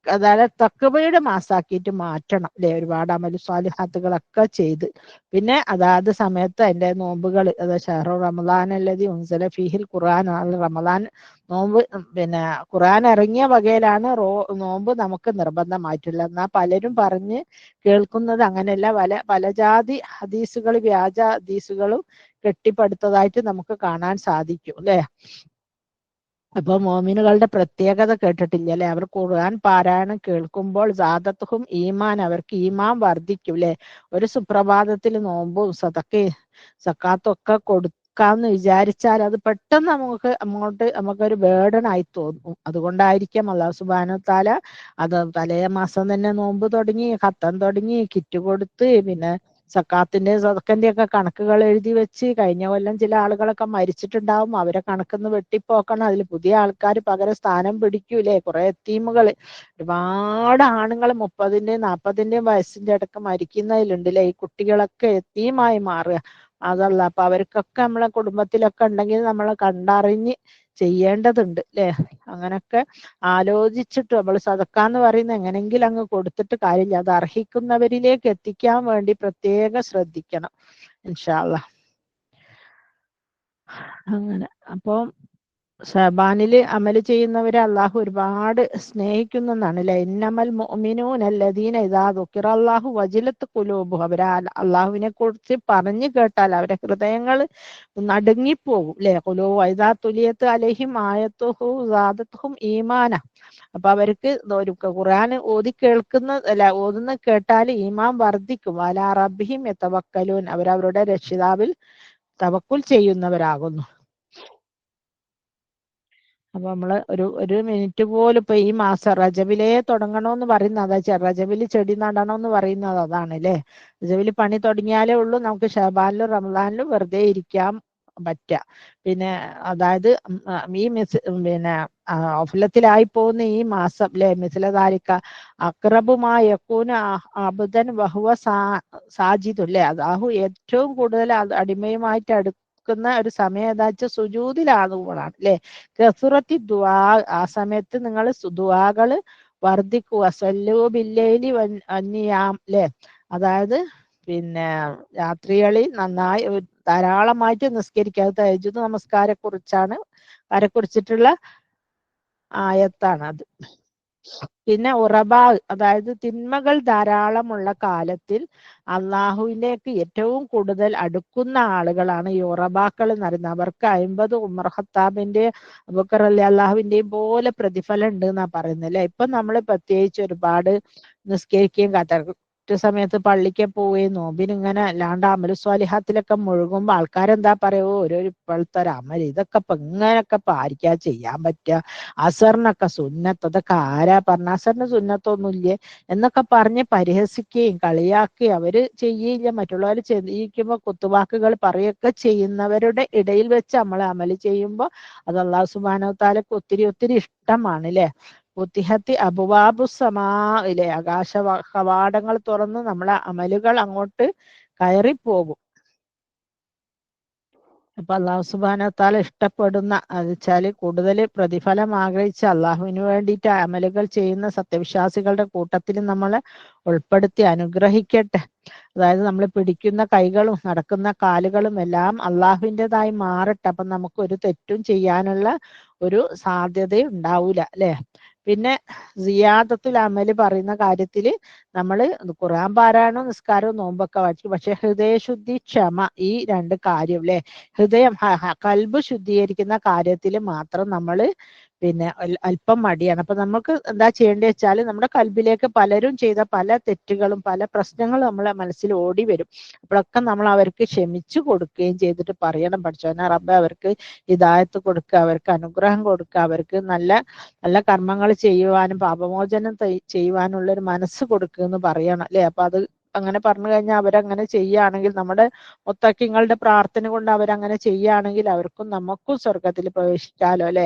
അതായത് തഖ്വയുടെ മാസാക്കിയിട്ട് മാറ്റണം അല്ലെ. ഒരുപാട് അമൽ സ്വാലിഹാത്തുകളൊക്കെ ചെയ്ത്, പിന്നെ അതാത് സമയത്ത് അതിന്റെ നോമ്പുകൾ, അതായത് ഷഹ്റു റമദാൻ അല്ലദീ ഉൻസില ഫീഹിൽ ഖുർആൻ, റമദാൻ നോമ്പ് പിന്നെ ഖുർആൻ ഇറങ്ങിയ വകയിലാണ് നോമ്പ് നമുക്ക് നിർബന്ധമായിട്ടുള്ളത്. എന്നാൽ പലരും പറഞ്ഞ് കേൾക്കുന്നത് അങ്ങനെയല്ല, പല ജാതി ഹദീസുകൾ, വ്യാജ ഹദീസുകളും കെട്ടിപ്പടുത്തതായിട്ട് നമുക്ക് കാണാൻ സാധിക്കും അല്ലെ. അപ്പൊ മോമിനുകളുടെ പ്രത്യേകത കേട്ടിട്ടില്ല അല്ലെ. അവർ ഖുർആൻ പാരായണം കേൾക്കുമ്പോൾ സാദത്തുഹും ഈമാൻ, അവർക്ക് ഈമാൻ വർദ്ധിക്കും അല്ലെ. ഒരു സുപ്രഭാതത്തിൽ നോമ്പും സക്കാത്തും ഒക്കെ കൊടുക്കാന്ന് വിചാരിച്ചാൽ അത് പെട്ടെന്ന് നമുക്കൊരു ബേർഡനായി തോന്നും. അതുകൊണ്ടായിരിക്കാം അല്ലാഹു സുബ്ഹാനഹു തആല അത് തലേ മാസം തന്നെ നോമ്പ് തുടങ്ങി, ഖത്തം തുടങ്ങി, കിറ്റ് കൊടുത്ത്, പിന്നെ സക്കാത്തിന്റെ സദക്കന്റെ ഒക്കെ കണക്കുകൾ എഴുതി വെച്ച്, കഴിഞ്ഞ കൊല്ലം ചില ആളുകളൊക്കെ മരിച്ചിട്ടുണ്ടാവും, അവരെ കണക്കൊന്ന് വെട്ടിപ്പോക്കണം, അതിൽ പുതിയ ആൾക്കാർ പകരം സ്ഥാനം പിടിക്കൂലേ. കുറെ യത്തീമുകൾ, ഒരുപാട് ആണുങ്ങൾ 30-ന്റെയും 40-ന്റെയും വയസ്സിന്റെ ഇടക്ക് മരിക്കുന്നതിലുണ്ടല്ലേ. ഈ കുട്ടികളൊക്കെ യത്തീമായി മാറുക. അതല്ല. അപ്പൊ അവർക്കൊക്കെ നമ്മളെ കുടുംബത്തിലൊക്കെ ഉണ്ടെങ്കിൽ നമ്മൾ കണ്ടറിഞ്ഞ് ചെയ്യേണ്ടതുണ്ട് അല്ലേ? അങ്ങനൊക്കെ ആലോചിച്ചിട്ട് നമ്മൾ സദക്കാന്ന് പറയുന്നത് എങ്ങനെങ്കിലും അങ്ങ് കൊടുത്തിട്ട് കാര്യമില്ല, അത് അർഹിക്കുന്നവരിലേക്ക് എത്തിക്കാൻ വേണ്ടി പ്രത്യേകം ശ്രദ്ധിക്കണം ഇൻഷാ അല്ലാഹ്. അങ്ങനെ അപ്പം ഷബാനില് അമല് ചെയ്യുന്നവരെ അള്ളാഹു ഒരുപാട് സ്നേഹിക്കുന്നെന്നാണ് അല്ലെ. ഇന്നമൽ മുഅ്മിനൂന അല്ലദീന ഇദാ ദുക്കിറല്ലാഹു വജിലത്ത് ഖുലൂബുഹും. അവരെ അള്ളാഹുവിനെ കുറിച്ച് പറഞ്ഞു കേട്ടാൽ അവരെ ഹൃദയങ്ങൾ നടുങ്ങിപ്പോകും അല്ലെ. ഖുലൂബു വഇദാ തുലിയത്ത് അലൈഹിം ആയത്തുഹു സാദത്തുഹും ഈമാന. അപ്പൊ അവർക്ക് ഒരു ഖുർആൻ ഓതി ഓതുന്ന കേട്ടാൽ ഈമാൻ വർദ്ധിക്കും. വലാ റബ്ബിഹിം യതവക്കലൂൻ. അവരവരുടെ രക്ഷിതാവിൽ തവക്കുൽ ചെയ്യുന്നവരാകുന്നു. അപ്പൊ നമ്മള് ഒരു മിനിറ്റ് പോലും ഇപ്പൊ ഈ മാസം റജബിലേ തുടങ്ങണമെന്ന് പറയുന്നത് അതാ. റജബില് ചെടി നടണമെന്ന് പറയുന്നത് അതാണ് അല്ലേ. റജബില് പണി തുടങ്ങിയാലേ ഉള്ളൂ നമുക്ക് ഷാബാനിലും റമദാനിലും വെറുതെ ഇരിക്കാൻ പറ്റുക. പിന്നെ അതായത് ഈ പിന്നെ ഒഫലത്തിലായി പോകുന്ന ഈ മാസം അല്ലെ, മിസ്ലദാലിക അക്രബുമായ യകൂന അബ്ദൻ വഹുവ സാജിദു അല്ലെ. അല്ലാഹു ഏറ്റവും കൂടുതൽ അടിമയുമായിട്ട് അടുക്കുന്ന ഒരു സമയം ഏതാ വെച്ചാൽ സുജൂദിലാകുമ്പോഴാണ് അല്ലെ. കസുറത്തി ദുആ. ആ സമയത്ത് നിങ്ങൾ ദുആകള് വർദ്ധിക്കുക. സല്ലൂ ബില്ലൈലി വന്നിയാം അല്ലെ. അതായത് പിന്നെ രാത്രികളിൽ നന്നായി ധാരാളമായിട്ട് നിസ്കരിക്കുക. അത് തഹജ്ജുദ് നമസ്കാരെ കുറിച്ചിട്ടുള്ള ആയത്താണ് അത്. പിന്നെ ഉറബ, അതായത് തിന്മകൾ ധാരാളമുള്ള കാലത്തിൽ അള്ളാഹുവിലേക്ക് ഏറ്റവും കൂടുതൽ അടുക്കുന്ന ആളുകളാണ് ഈ ഉറബാക്കൾ എന്ന് പറയുന്നത്. അവർക്ക് 50 ഉമർ ഖത്താബിന്റെ അബൂബക്കർ അള്ളാഹുവിന്റെയും പോലെ പ്രതിഫലം ഉണ്ട് എന്നാ പറയുന്നത് അല്ലെ. ഇപ്പൊ നമ്മൾ പ്രത്യേകിച്ച് ഒരുപാട് നിസ്കരിക്കുകയും സമയത്ത് പള്ളിക്ക് പോവുകയും നോമ്പിന് ഇങ്ങനെ അല്ലാണ്ട് അമലു സ്വാലിഹാത്തിലൊക്കെ മുഴുകുമ്പോ ആൾക്കാരെന്താ പറയുമോ, ഇപ്പോഴത്തെ ഒരു അമൽ ഇതൊക്കെ ഇപ്പൊ ഇങ്ങനൊക്കെ ഇപ്പൊ ആർക്കാ ചെയ്യാൻ പറ്റുക, അസറിനൊക്കെ സുന്നത്ത്, അതൊക്കെ ആരാ പറഞ്ഞ, അസറിന് സുന്നത്തൊന്നുമില്ലേ എന്നൊക്കെ പറഞ്ഞ് പരിഹസിക്കുകയും കളിയാക്കുകയും അവര് ചെയ്യില്ല, മറ്റുള്ളവർ ചെയ്യിക്കുമ്പോ കുത്തുവാക്കുകൾ പറയുകയൊക്കെ ചെയ്യുന്നവരുടെ ഇടയിൽ വെച്ച് നമ്മൾ അമല് ചെയ്യുമ്പോൾ അത് അല്ലാഹു സുബ്ഹാനഹു തആലക്ക് ഒത്തിരി ഒത്തിരി ഇഷ്ടമാണ് അല്ലെ. ഫുത്തിഹത്തി അബ്വാബു സമാ ഇല്ലേ, ആകാശ കവാടങ്ങൾ തുറന്ന് നമ്മളെ അമലുകൾ അങ്ങോട്ട് കയറിപ്പോകും. അപ്പൊ അല്ലാഹു സുബ്ഹാനഹു തആല ഇഷ്ടപ്പെടുന്ന അത് വെച്ചാല് കൂടുതൽ പ്രതിഫലം ആഗ്രഹിച്ച് അള്ളാഹുവിന് വേണ്ടിയിട്ട് അമലുകൾ ചെയ്യുന്ന സത്യവിശ്വാസികളുടെ കൂട്ടത്തിൽ നമ്മളെ ഉൾപ്പെടുത്തി അനുഗ്രഹിക്കട്ടെ. അതായത് നമ്മൾ പിടിക്കുന്ന കൈകളും നടക്കുന്ന കാലുകളും എല്ലാം അള്ളാഹുവിൻ്റെതായി മാറട്ടെ. അപ്പൊ നമുക്ക് ഒരു തെറ്റും ചെയ്യാനുള്ള ഒരു സാധ്യത ഉണ്ടാവൂല അല്ലെ. പിന്നെ സിയാദത്തുൽ അമല് പറയുന്ന കാര്യത്തിൽ നമ്മൾ ഖുർആൻ പാരായണവും നിസ്കാരവും നോമ്പൊക്കെ വച്ചു, പക്ഷെ ഹൃദയശുദ്ധി, ക്ഷമ, ഈ രണ്ട് കാര്യം അല്ലെ, ഹൃദയം കൽബ് ശുദ്ധീകരിക്കുന്ന കാര്യത്തിൽ മാത്രം നമ്മൾ പിന്നെ അല്പം മടിയാണ്. അപ്പൊ നമുക്ക് എന്താ ചെയ്യേണ്ടത് വെച്ചാൽ നമ്മുടെ കൽബിലേക്ക് പലരും ചെയ്ത പല തെറ്റുകളും പല പ്രശ്നങ്ങളും നമ്മളെ മനസ്സിൽ ഓടി വരും. അപ്പോഴൊക്കെ നമ്മൾ അവർക്ക് ക്ഷമിച്ചു കൊടുക്കുകയും ചെയ്തിട്ട് പറയണം, പഠിച്ചോനെ റബ്ബേ അവർക്ക് ഹിദായത്ത് കൊടുക്കുക, അവർക്ക് അനുഗ്രഹം കൊടുക്കുക, അവർക്ക് നല്ല നല്ല കർമ്മങ്ങൾ ചെയ്യുവാനും പാപമോചനം ചെയ്യുവാനുള്ള ഒരു മനസ്സ് കൊടുക്കുക എന്ന് പറയണം അല്ലെ. അപ്പൊ അത് അങ്ങനെ പറഞ്ഞു കഴിഞ്ഞാൽ അവരങ്ങനെ ചെയ്യുകയാണെങ്കിൽ, നമ്മുടെ മുത്തക്കിങ്ങളുടെ പ്രാർത്ഥന കൊണ്ട് അവരങ്ങനെ ചെയ്യുകയാണെങ്കിൽ അവർക്കും നമുക്കും സ്വർഗത്തിൽ പ്രവേശിക്കാലോ അല്ലെ.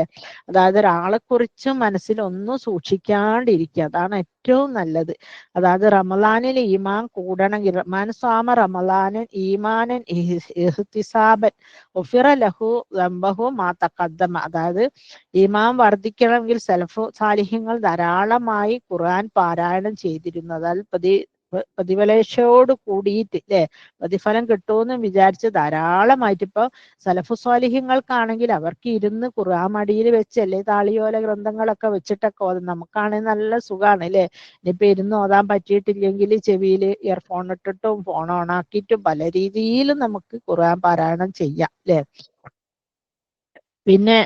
അതായത് ഒരാളെ കുറിച്ചും മനസ്സിൽ ഒന്നും സൂക്ഷിക്കാണ്ടിരിക്കുക, അതാണ് ഏറ്റവും നല്ലത്. അതായത് റമളാനിൽ ഈമാൻ കൂടണമെങ്കിൽ സാമ റമളാനൻ ഈമാനൻ ഇഹ്തിസാബൻ ഉഫിറ ലഹു ദംബഹു മാ തഖദ്ദമ. അതായത് ഈമാൻ വർദ്ധിക്കണമെങ്കിൽ സലഫു സാലിഹ്യങ്ങൾ ധാരാളമായി ഖുർആൻ പാരായണം ചെയ്തിരുന്നതാൽ പ്രതിഫലേശയോട് കൂടിയിട്ട് അല്ലെ പ്രതിഫലം കിട്ടുമെന്ന് വിചാരിച്ച് ധാരാളമായിട്ട് ഇപ്പൊ സലഫു സ്വാലിഹ്യങ്ങൾക്കാണെങ്കിൽ അവർക്ക് ഇരുന്ന് ഖുർആൻ മടിയിൽ വെച്ച് അല്ലെ താളിയോല ഗ്രന്ഥങ്ങളൊക്കെ വെച്ചിട്ടൊക്കെ ഓതും. നമുക്കാണെങ്കിൽ നല്ല സുഖമാണ് അല്ലെ. ഇനിയിപ്പോ ഇരുന്ന് ഓതാൻ പറ്റിയിട്ടില്ലെങ്കിൽ ചെവിയിൽ ഇയർഫോൺ ഇട്ടിട്ടും ഫോൺ ഓണാക്കിയിട്ടും പല രീതിയിലും നമുക്ക് ഖുർആൻ പാരായണം ചെയ്യാം അല്ലെ. പിന്നെ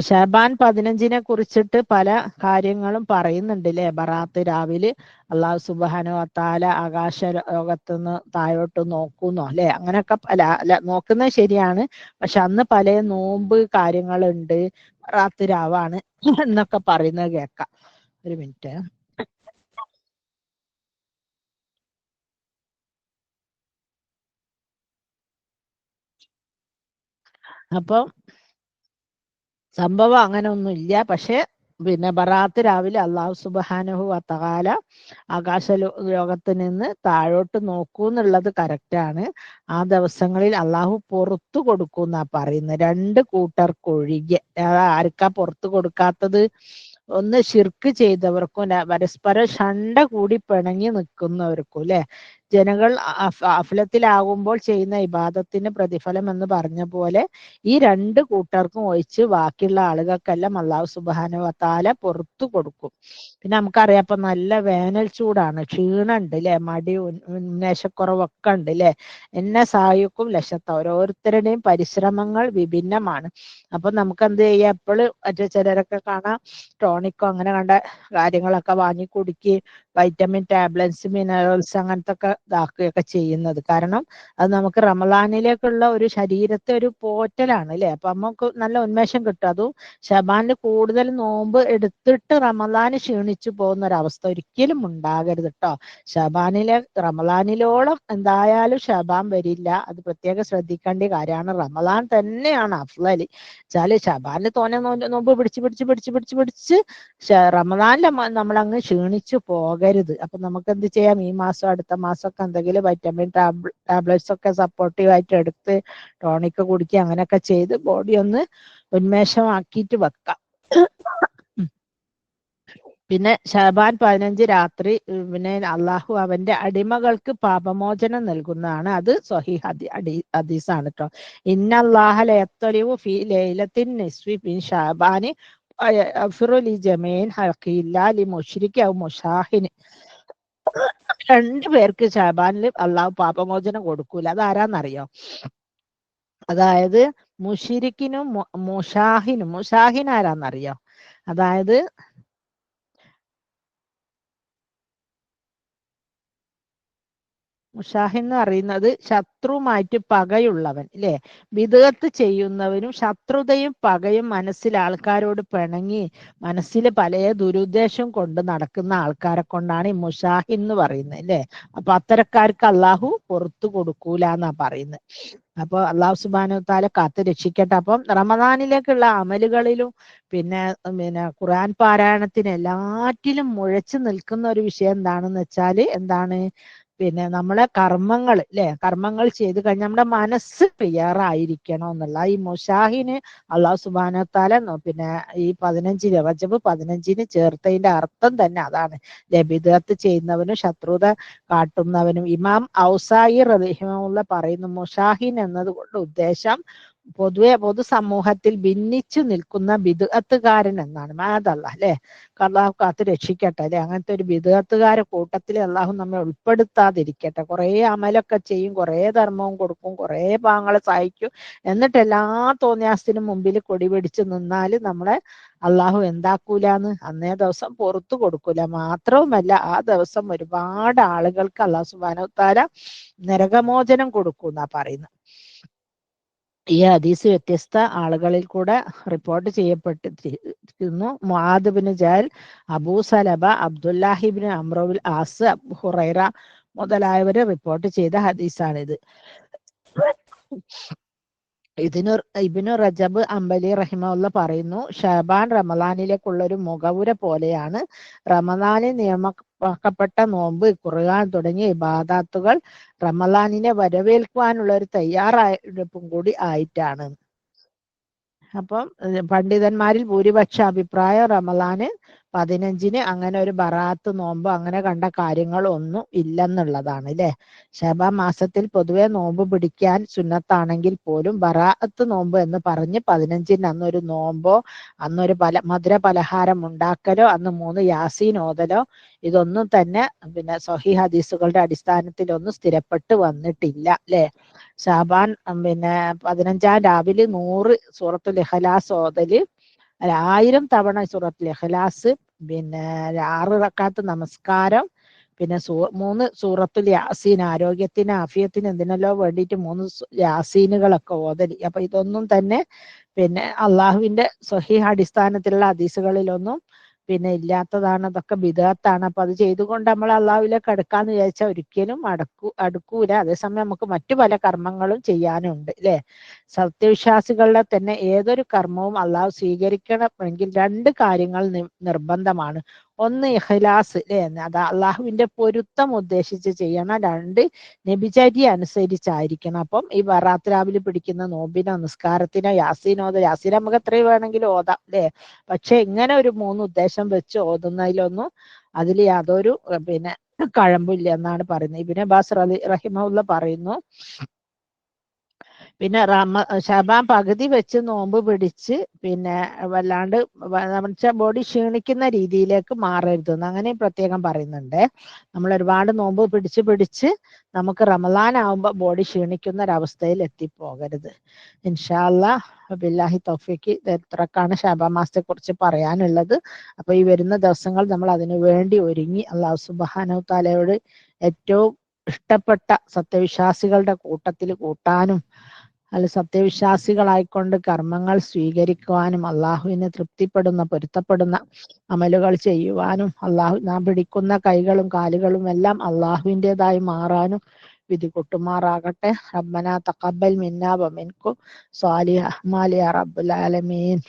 ഷാബാൻ 15 കുറിച്ചിട്ട് പല കാര്യങ്ങളും പറയുന്നുണ്ട് അല്ലെ. ബറാത്ത് രാവിലെ അള്ളാഹു സുബ്ഹാനഹു വ തആല ആകാശ ലോകത്തുനിന്ന് താഴോട്ട് നോക്കുന്നോ അല്ലെ, അങ്ങനെയൊക്കെ അല്ല നോക്കുന്നത് ശരിയാണ്, പക്ഷെ അന്ന് പല നോമ്പ് കാര്യങ്ങളുണ്ട്, ബറാത്ത് രാവാണ് എന്നൊക്കെ പറയുന്നത് കേൾക്കാം. ഒരു മിനിറ്റ്. അപ്പം സംഭവം അങ്ങനെ ഒന്നും ഇല്ല, പക്ഷെ പിന്നെ ബറാത്ത് രാവിലെ അള്ളാഹു സുബ്ഹാനഹു വതആല ആകാശ ലോകത്ത് നിന്ന് താഴോട്ട് നോക്കൂ എന്നുള്ളത് കറക്റ്റാണ്. ആ ദിവസങ്ങളിൽ അള്ളാഹു പുറത്തു കൊടുക്കൂന്നാ പറയുന്നത്, 2 കൂട്ടർക്കൊഴികെ. ആർക്കാ പുറത്തു കൊടുക്കാത്തത്? ഒന്ന് ശിർക്ക് ചെയ്തവർക്കും പരസ്പരം ഷണ്ട കൂടി പിണങ്ങി നിൽക്കുന്നവർക്കും അല്ലെ. ജനങ്ങൾ അഫലത്തിലാകുമ്പോൾ ചെയ്യുന്ന ഇബാദത്തിന് പ്രതിഫലം എന്ന് പറഞ്ഞ പോലെ ഈ 2 കൂട്ടർക്കും ഒഴിച്ച് ബാക്കിയുള്ള ആളുകൾക്കെല്ലാം അള്ളാഹു സുബ്ഹാനഹു വതആല പുറത്തു കൊടുക്കും. പിന്നെ നമുക്കറിയാം ഇപ്പൊ നല്ല വേനൽ ചൂടാണ്, ക്ഷീണുണ്ട് അല്ലെ, മടി ഉന്മേഷക്കുറവൊക്കെ ഉണ്ട് അല്ലെ. എന്നെ സഹായിക്കും ലക്ഷത്ത, ഓരോരുത്തരുടെയും പരിശ്രമങ്ങൾ വിഭിന്നമാണ്. അപ്പൊ നമുക്ക് എന്ത് ചെയ്യാം, എപ്പോഴും മറ്റേ ചിലരൊക്കെ കാണാം ടോണിക്കോ അങ്ങനെ കണ്ട കാര്യങ്ങളൊക്കെ വാങ്ങി കുടിക്കുകയും വൈറ്റമിൻ ടാബ്ലറ്റ്സ് മിനറൽസ് അങ്ങനത്തെ ഒക്കെ ഇതാക്കുകയൊക്കെ ചെയ്യുന്നത്. കാരണം അത് നമുക്ക് റമളാനിലേക്കുള്ള ഒരു ശരീരത്തെ ഒരു പോറ്റലാണ് അല്ലെ. അപ്പൊ നമുക്ക് നല്ല ഉന്മേഷം കിട്ടും. അതും ഷബാനിൽ കൂടുതൽ നോമ്പ് എടുത്തിട്ട് റമളാന് ക്ഷീണിച്ചു പോകുന്ന ഒരവസ്ഥ ഒരിക്കലും ഉണ്ടാകരുത് കേട്ടോ. റമളാനിലോളം എന്തായാലും ഷബാൻ വരില്ല. അത് പ്രത്യേകം ശ്രദ്ധിക്കേണ്ട കാര്യമാണ്. റമളാൻ തന്നെയാണ് അഫ്ളല്. വെച്ചാല് ഷബാനിൽ തോനെ നോമ്പ് പിടിച്ച് റമളാനിൽ നമ്മളങ്ങ് ക്ഷീണിച്ചു പോകരുത്. അപ്പൊ നമുക്ക് എന്ത് ചെയ്യാം, ഈ മാസം അടുത്ത മാസമൊക്കെ എന്തെങ്കിലും വൈറ്റമിൻ ടാബ്ലറ്റ്സ് ഒക്കെ സപ്പോർട്ടീവ് ആയിട്ട് എടുത്ത് ടോണിക്ക് കുടിക്കുക, അങ്ങനെയൊക്കെ ചെയ്ത് ബോഡി ഒന്ന് ഉന്മേഷമാക്കിയിട്ട് വെക്കാം. പിന്നെ ശഅബാൻ 15 രാത്രി പിന്നെ അള്ളാഹു അവന്റെ അടിമകൾക്ക് പാപമോചനം നൽകുന്നതാണ്. അത് സ്വഹീഹ് ഹദീസാണ് കേട്ടോ. ഇന്നല്ലാഹ ലയത്വലിഉ ഫീ ലൈലത്തിൻ നിസ്ഫി മിൻ ശഅബാനി വയഗ്ഫിറു ലിജമീഇൻ ഹൽഖി ഇല്ലാ ലിമുശ്രികി ഔ മുശാഹിൻ. 2 പേർക്ക് ശഅബാനിൽ അള്ളാഹു പാപമോചനം കൊടുക്കൂല. അതാരാന്നറിയോ? അതായത് മുശ്രിക്കിനും മുഷാഹിനും. മുഷാഹിൻ ആരാന്നറിയോ? അതായത് മുഷാഹിൻ എന്ന് പറയുന്നത് ശത്രുവുമായിട്ട് പകയുള്ളവൻ അല്ലെ. ബിദ്അത്ത് ചെയ്യുന്നവനും ശത്രുതയും പകയും മനസ്സിൽ ആൾക്കാരോട് പിണങ്ങി മനസ്സിൽ പല ദുരുദ്ദേശം കൊണ്ട് നടക്കുന്ന ആൾക്കാരെ കൊണ്ടാണ് ഈ മുഷാഹിൻ എന്ന് പറയുന്നത് അല്ലെ. അപ്പൊ അത്തരക്കാർക്ക് അള്ളാഹു പുറത്തു കൊടുക്കൂല എന്നാ പറയുന്നത്. അപ്പൊ അള്ളാഹു സുബ്ഹാനഹു വതആല കാത്ത് രക്ഷിക്കട്ടെ. അപ്പം റമദാനിലേക്കുള്ള അമലുകളിലും പിന്നെ ഖുർആൻ പാരായണത്തിന് എല്ലാറ്റിലും മുഴച്ചു നിൽക്കുന്ന ഒരു വിഷയം എന്താണെന്ന് വെച്ചാല് എന്താണ്, പിന്നെ നമ്മളെ കർമ്മങ്ങൾ അല്ലെ, കർമ്മങ്ങൾ ചെയ്ത് കഴിഞ്ഞാൽ നമ്മുടെ മനസ്സ് ക്ലിയർ ആയിരിക്കണം എന്നുള്ള ഈ മുഷാഹിന് അള്ളാഹു സുബ്ഹാനഹു വതആല പിന്നെ ഈ 15 റജബ് 15 ചേർത്തതിന്റെ അർത്ഥം തന്നെ അതാണ്. ബിദ്അത്ത് ചെയ്യുന്നവനും ശത്രുത കാട്ടുന്നവനും. ഇമാം ഔസായി റഹിമഹുല്ലാഹ് പറയുന്നു, മുഷാഹിൻ എന്നതുകൊണ്ട് ഉദ്ദേശം പൊതു സമൂഹത്തിൽ ഭിന്നിച്ചു നിൽക്കുന്ന ബിദ്അത്തുകാരൻ എന്നാണ്. മാദല്ല അല്ലെ, അള്ളാഹു കാത്ത് രക്ഷിക്കട്ടെ അല്ലെ. അങ്ങനത്തെ ഒരു ബിദ്അത്തുകാരെ കൂട്ടത്തിൽ അള്ളാഹു നമ്മെ ഉൾപ്പെടുത്താതിരിക്കട്ടെ. കുറെ അമലൊക്കെ ചെയ്യും, കുറെ ധർമ്മവും കൊടുക്കും, കുറെ പാവങ്ങളെ സഹായിക്കും, എന്നിട്ട് എല്ലാ തോന്നിയാസത്തിനും മുമ്പിൽ കൊടി പിടിച്ച് നിന്നാല് നമ്മളെ അള്ളാഹു എന്താക്കൂലാന്ന്, അന്നേ ദിവസം പുറത്തു കൊടുക്കൂല. മാത്രവുമല്ല ആ ദിവസം ഒരുപാട് ആളുകൾക്ക് അള്ളാഹു സുബ്ഹാനഹു വതആല നരകമോചനം കൊടുക്കൂന്നാ പറയുന്നത്. ഈ ഹദീസ് വ്യത്യസ്ത ആളുകളിൽ കൂടെ റിപ്പോർട്ട് ചെയ്യപ്പെട്ടിരുന്നു. മുആദ് ഇബ്നു ജബൽ, അബൂ സലബ, അബ്ദുല്ലാഹി ഇബ്നു അംറുൽ ആസ്, അബൂ ഹുറൈറ മുതലായവര് റിപ്പോർട്ട് ചെയ്ത ഹദീസാണിത്. ഇബ്നു റജബ് അംബലി റഹിമഹുല്ലാഹ് പറയുന്നു, ഷഅബാൻ റമളാനിലേക്കുള്ള ഒരു മുഖവുര പോലെയാണ്. റമളാനിൽ നിയമിക്കപ്പെട്ട നോമ്പ്, ഖുർആൻ തുടങ്ങിയ ഇബാദത്തുകൾ റമളാനിനെ വരവേൽക്കുവാനുള്ള ഒരു തയ്യാറെടുപ്പും കൂടി ആയിട്ടാണ്. അപ്പം പണ്ഡിതന്മാരിൽ ഭൂരിപക്ഷ അഭിപ്രായം റമളാന് 15 അങ്ങനെ ഒരു ബറാത്ത് നോമ്പ് അങ്ങനെ കണ്ട കാര്യങ്ങളൊന്നും ഇല്ലെന്നുള്ളതാണ് അല്ലെ. ശഅബാൻ മാസത്തിൽ പൊതുവെ നോമ്പ് പിടിക്കാൻ സുന്നത്താണെങ്കിൽ പോലും ബറാഅത്ത് നോമ്പ് എന്ന് പറഞ്ഞ് 15 അന്നൊരു നോമ്പോ അന്നൊരു മധുര പലഹാരം ഉണ്ടാക്കലോ അന്ന് 3 യാസീൻ ഓതലോ ഇതൊന്നും തന്നെ പിന്നെ സ്വഹീഹ് ഹദീസുകളുടെ അടിസ്ഥാനത്തിൽ ഒന്നും സ്ഥിരപ്പെട്ട് വന്നിട്ടില്ല അല്ലെ. ശഅബാൻ പിന്നെ 15 രാവിലെ 100 സൂറത്തുൽ ഇഖ്ലാസ് ഓതല്, 1000 തവണ സൂറത്തുൽ ഇഖ്ലാസ്, പിന്നെ 6 റക്അത്ത് നമസ്കാരം, പിന്നെ 3 സൂറത്തുൽ യാസീൻ, ആരോഗ്യത്തിന് ആഫിയത്തിന് എന്തിനല്ലോ വേണ്ടിയിട്ട് 3 യാസീനുകളൊക്കെ ഓതല്. അപ്പൊ ഇതൊന്നും തന്നെ പിന്നെ അള്ളാഹുവിന്റെ സ്വഹീഹ് അടിസ്ഥാനത്തിലുള്ള ഹദീസുകളിലൊന്നും പിന്നെ ഇല്ലാത്തതാണ്, അതൊക്കെ ബിദഅത്താണ്. അപ്പൊ അത് ചെയ്തുകൊണ്ട് നമ്മൾ അള്ളാഹുവിലേക്ക് അടുക്കാന്ന് വിചാരിച്ചാൽ ഒരിക്കലും അടുക്കൂല. അതേസമയം നമുക്ക് മറ്റു പല കർമ്മങ്ങളും ചെയ്യാനുണ്ട് അല്ലെ. സത്യവിശ്വാസികളുടെ തന്നെ ഏതൊരു കർമ്മവും അള്ളാഹു സ്വീകരിക്കണമെങ്കിൽ 2 കാര്യങ്ങൾ നിർബന്ധമാണ്. ഒന്ന് ഇഖ്ലാസ് അല്ലെ, അത് അള്ളാഹുവിന്റെ പൊരുത്തം ഉദ്ദേശിച്ച് ചെയ്യണം. 2 നബിചര്യ അനുസരിച്ചായിരിക്കണം. അപ്പം ഈ ബറാത്ത് രാവിലെ പിടിക്കുന്ന നോമ്പിനോ നിസ്കാരത്തിനോ യാസീൻ നമുക്ക് എത്രയും വേണമെങ്കിലും ഓതാം അല്ലെ. പക്ഷെ ഇങ്ങനെ ഒരു 3 ഉദ്ദേശം വെച്ച് ഓതുന്നതിലൊന്നും അതിൽ യാതൊരു പിന്നെ കഴമ്പില്ല എന്നാണ് പറയുന്നത്. ഇബ്നു അബ്ബാസ് റഹിമഹുല്ല പറയുന്നു, പിന്നെ ശഅബാൻ പകുതി വെച്ച് നോമ്പ് പിടിച്ച് പിന്നെ വല്ലാണ്ട് ബോഡി ക്ഷീണിക്കുന്ന രീതിയിലേക്ക് മാറരുതെന്ന് അങ്ങനെ പ്രത്യേകം പറയുന്നുണ്ട്. നമ്മൾ ഒരുപാട് നോമ്പ് പിടിച്ച് നമുക്ക് റമളാൻ ആവുമ്പോൾ ബോഡി ക്ഷീണിക്കുന്ന ഒരവസ്ഥയിൽ എത്തിപ്പോകരുത്. ഇൻഷാ അല്ലാഹ് ബില്ലാഹി തൗഫീഖ്. ഇത്രക്കാണ് ശഅബാൻ മാസത്തെ കുറിച്ച് പറയാനുള്ളത്. അപ്പൊ ഈ വരുന്ന ദിവസങ്ങൾ നമ്മൾ അതിനു വേണ്ടി ഒരുങ്ങി അല്ലാഹു സുബ്ഹാനഹു തആലയോട് ഏറ്റവും ഇഷ്ടപ്പെട്ട സത്യവിശ്വാസികളുടെ കൂട്ടത്തിൽ കൂട്ടാനും സത്യവിശ്വാസികളായിക്കൊണ്ട് കർമ്മങ്ങൾ സ്വീകരിക്കുവാനും അള്ളാഹുവിനെ തൃപ്തിപ്പെടുന്ന പൊരുത്തപ്പെടുന്ന അമലുകൾ ചെയ്യുവാനും നാം പിടിക്കുന്ന കൈകളും കാലുകളും എല്ലാം അള്ളാഹുവിൻ്റെതായി മാറാനും വിധി കൊട്ടുമാറാകട്ടെ. റബ്ബനാ തഖബ്ബൽ മിന്നാ വമിൻകും സ്വാലിഹ് അഅ്മാലി യാ റബ്ബൽ ആലമീൻ.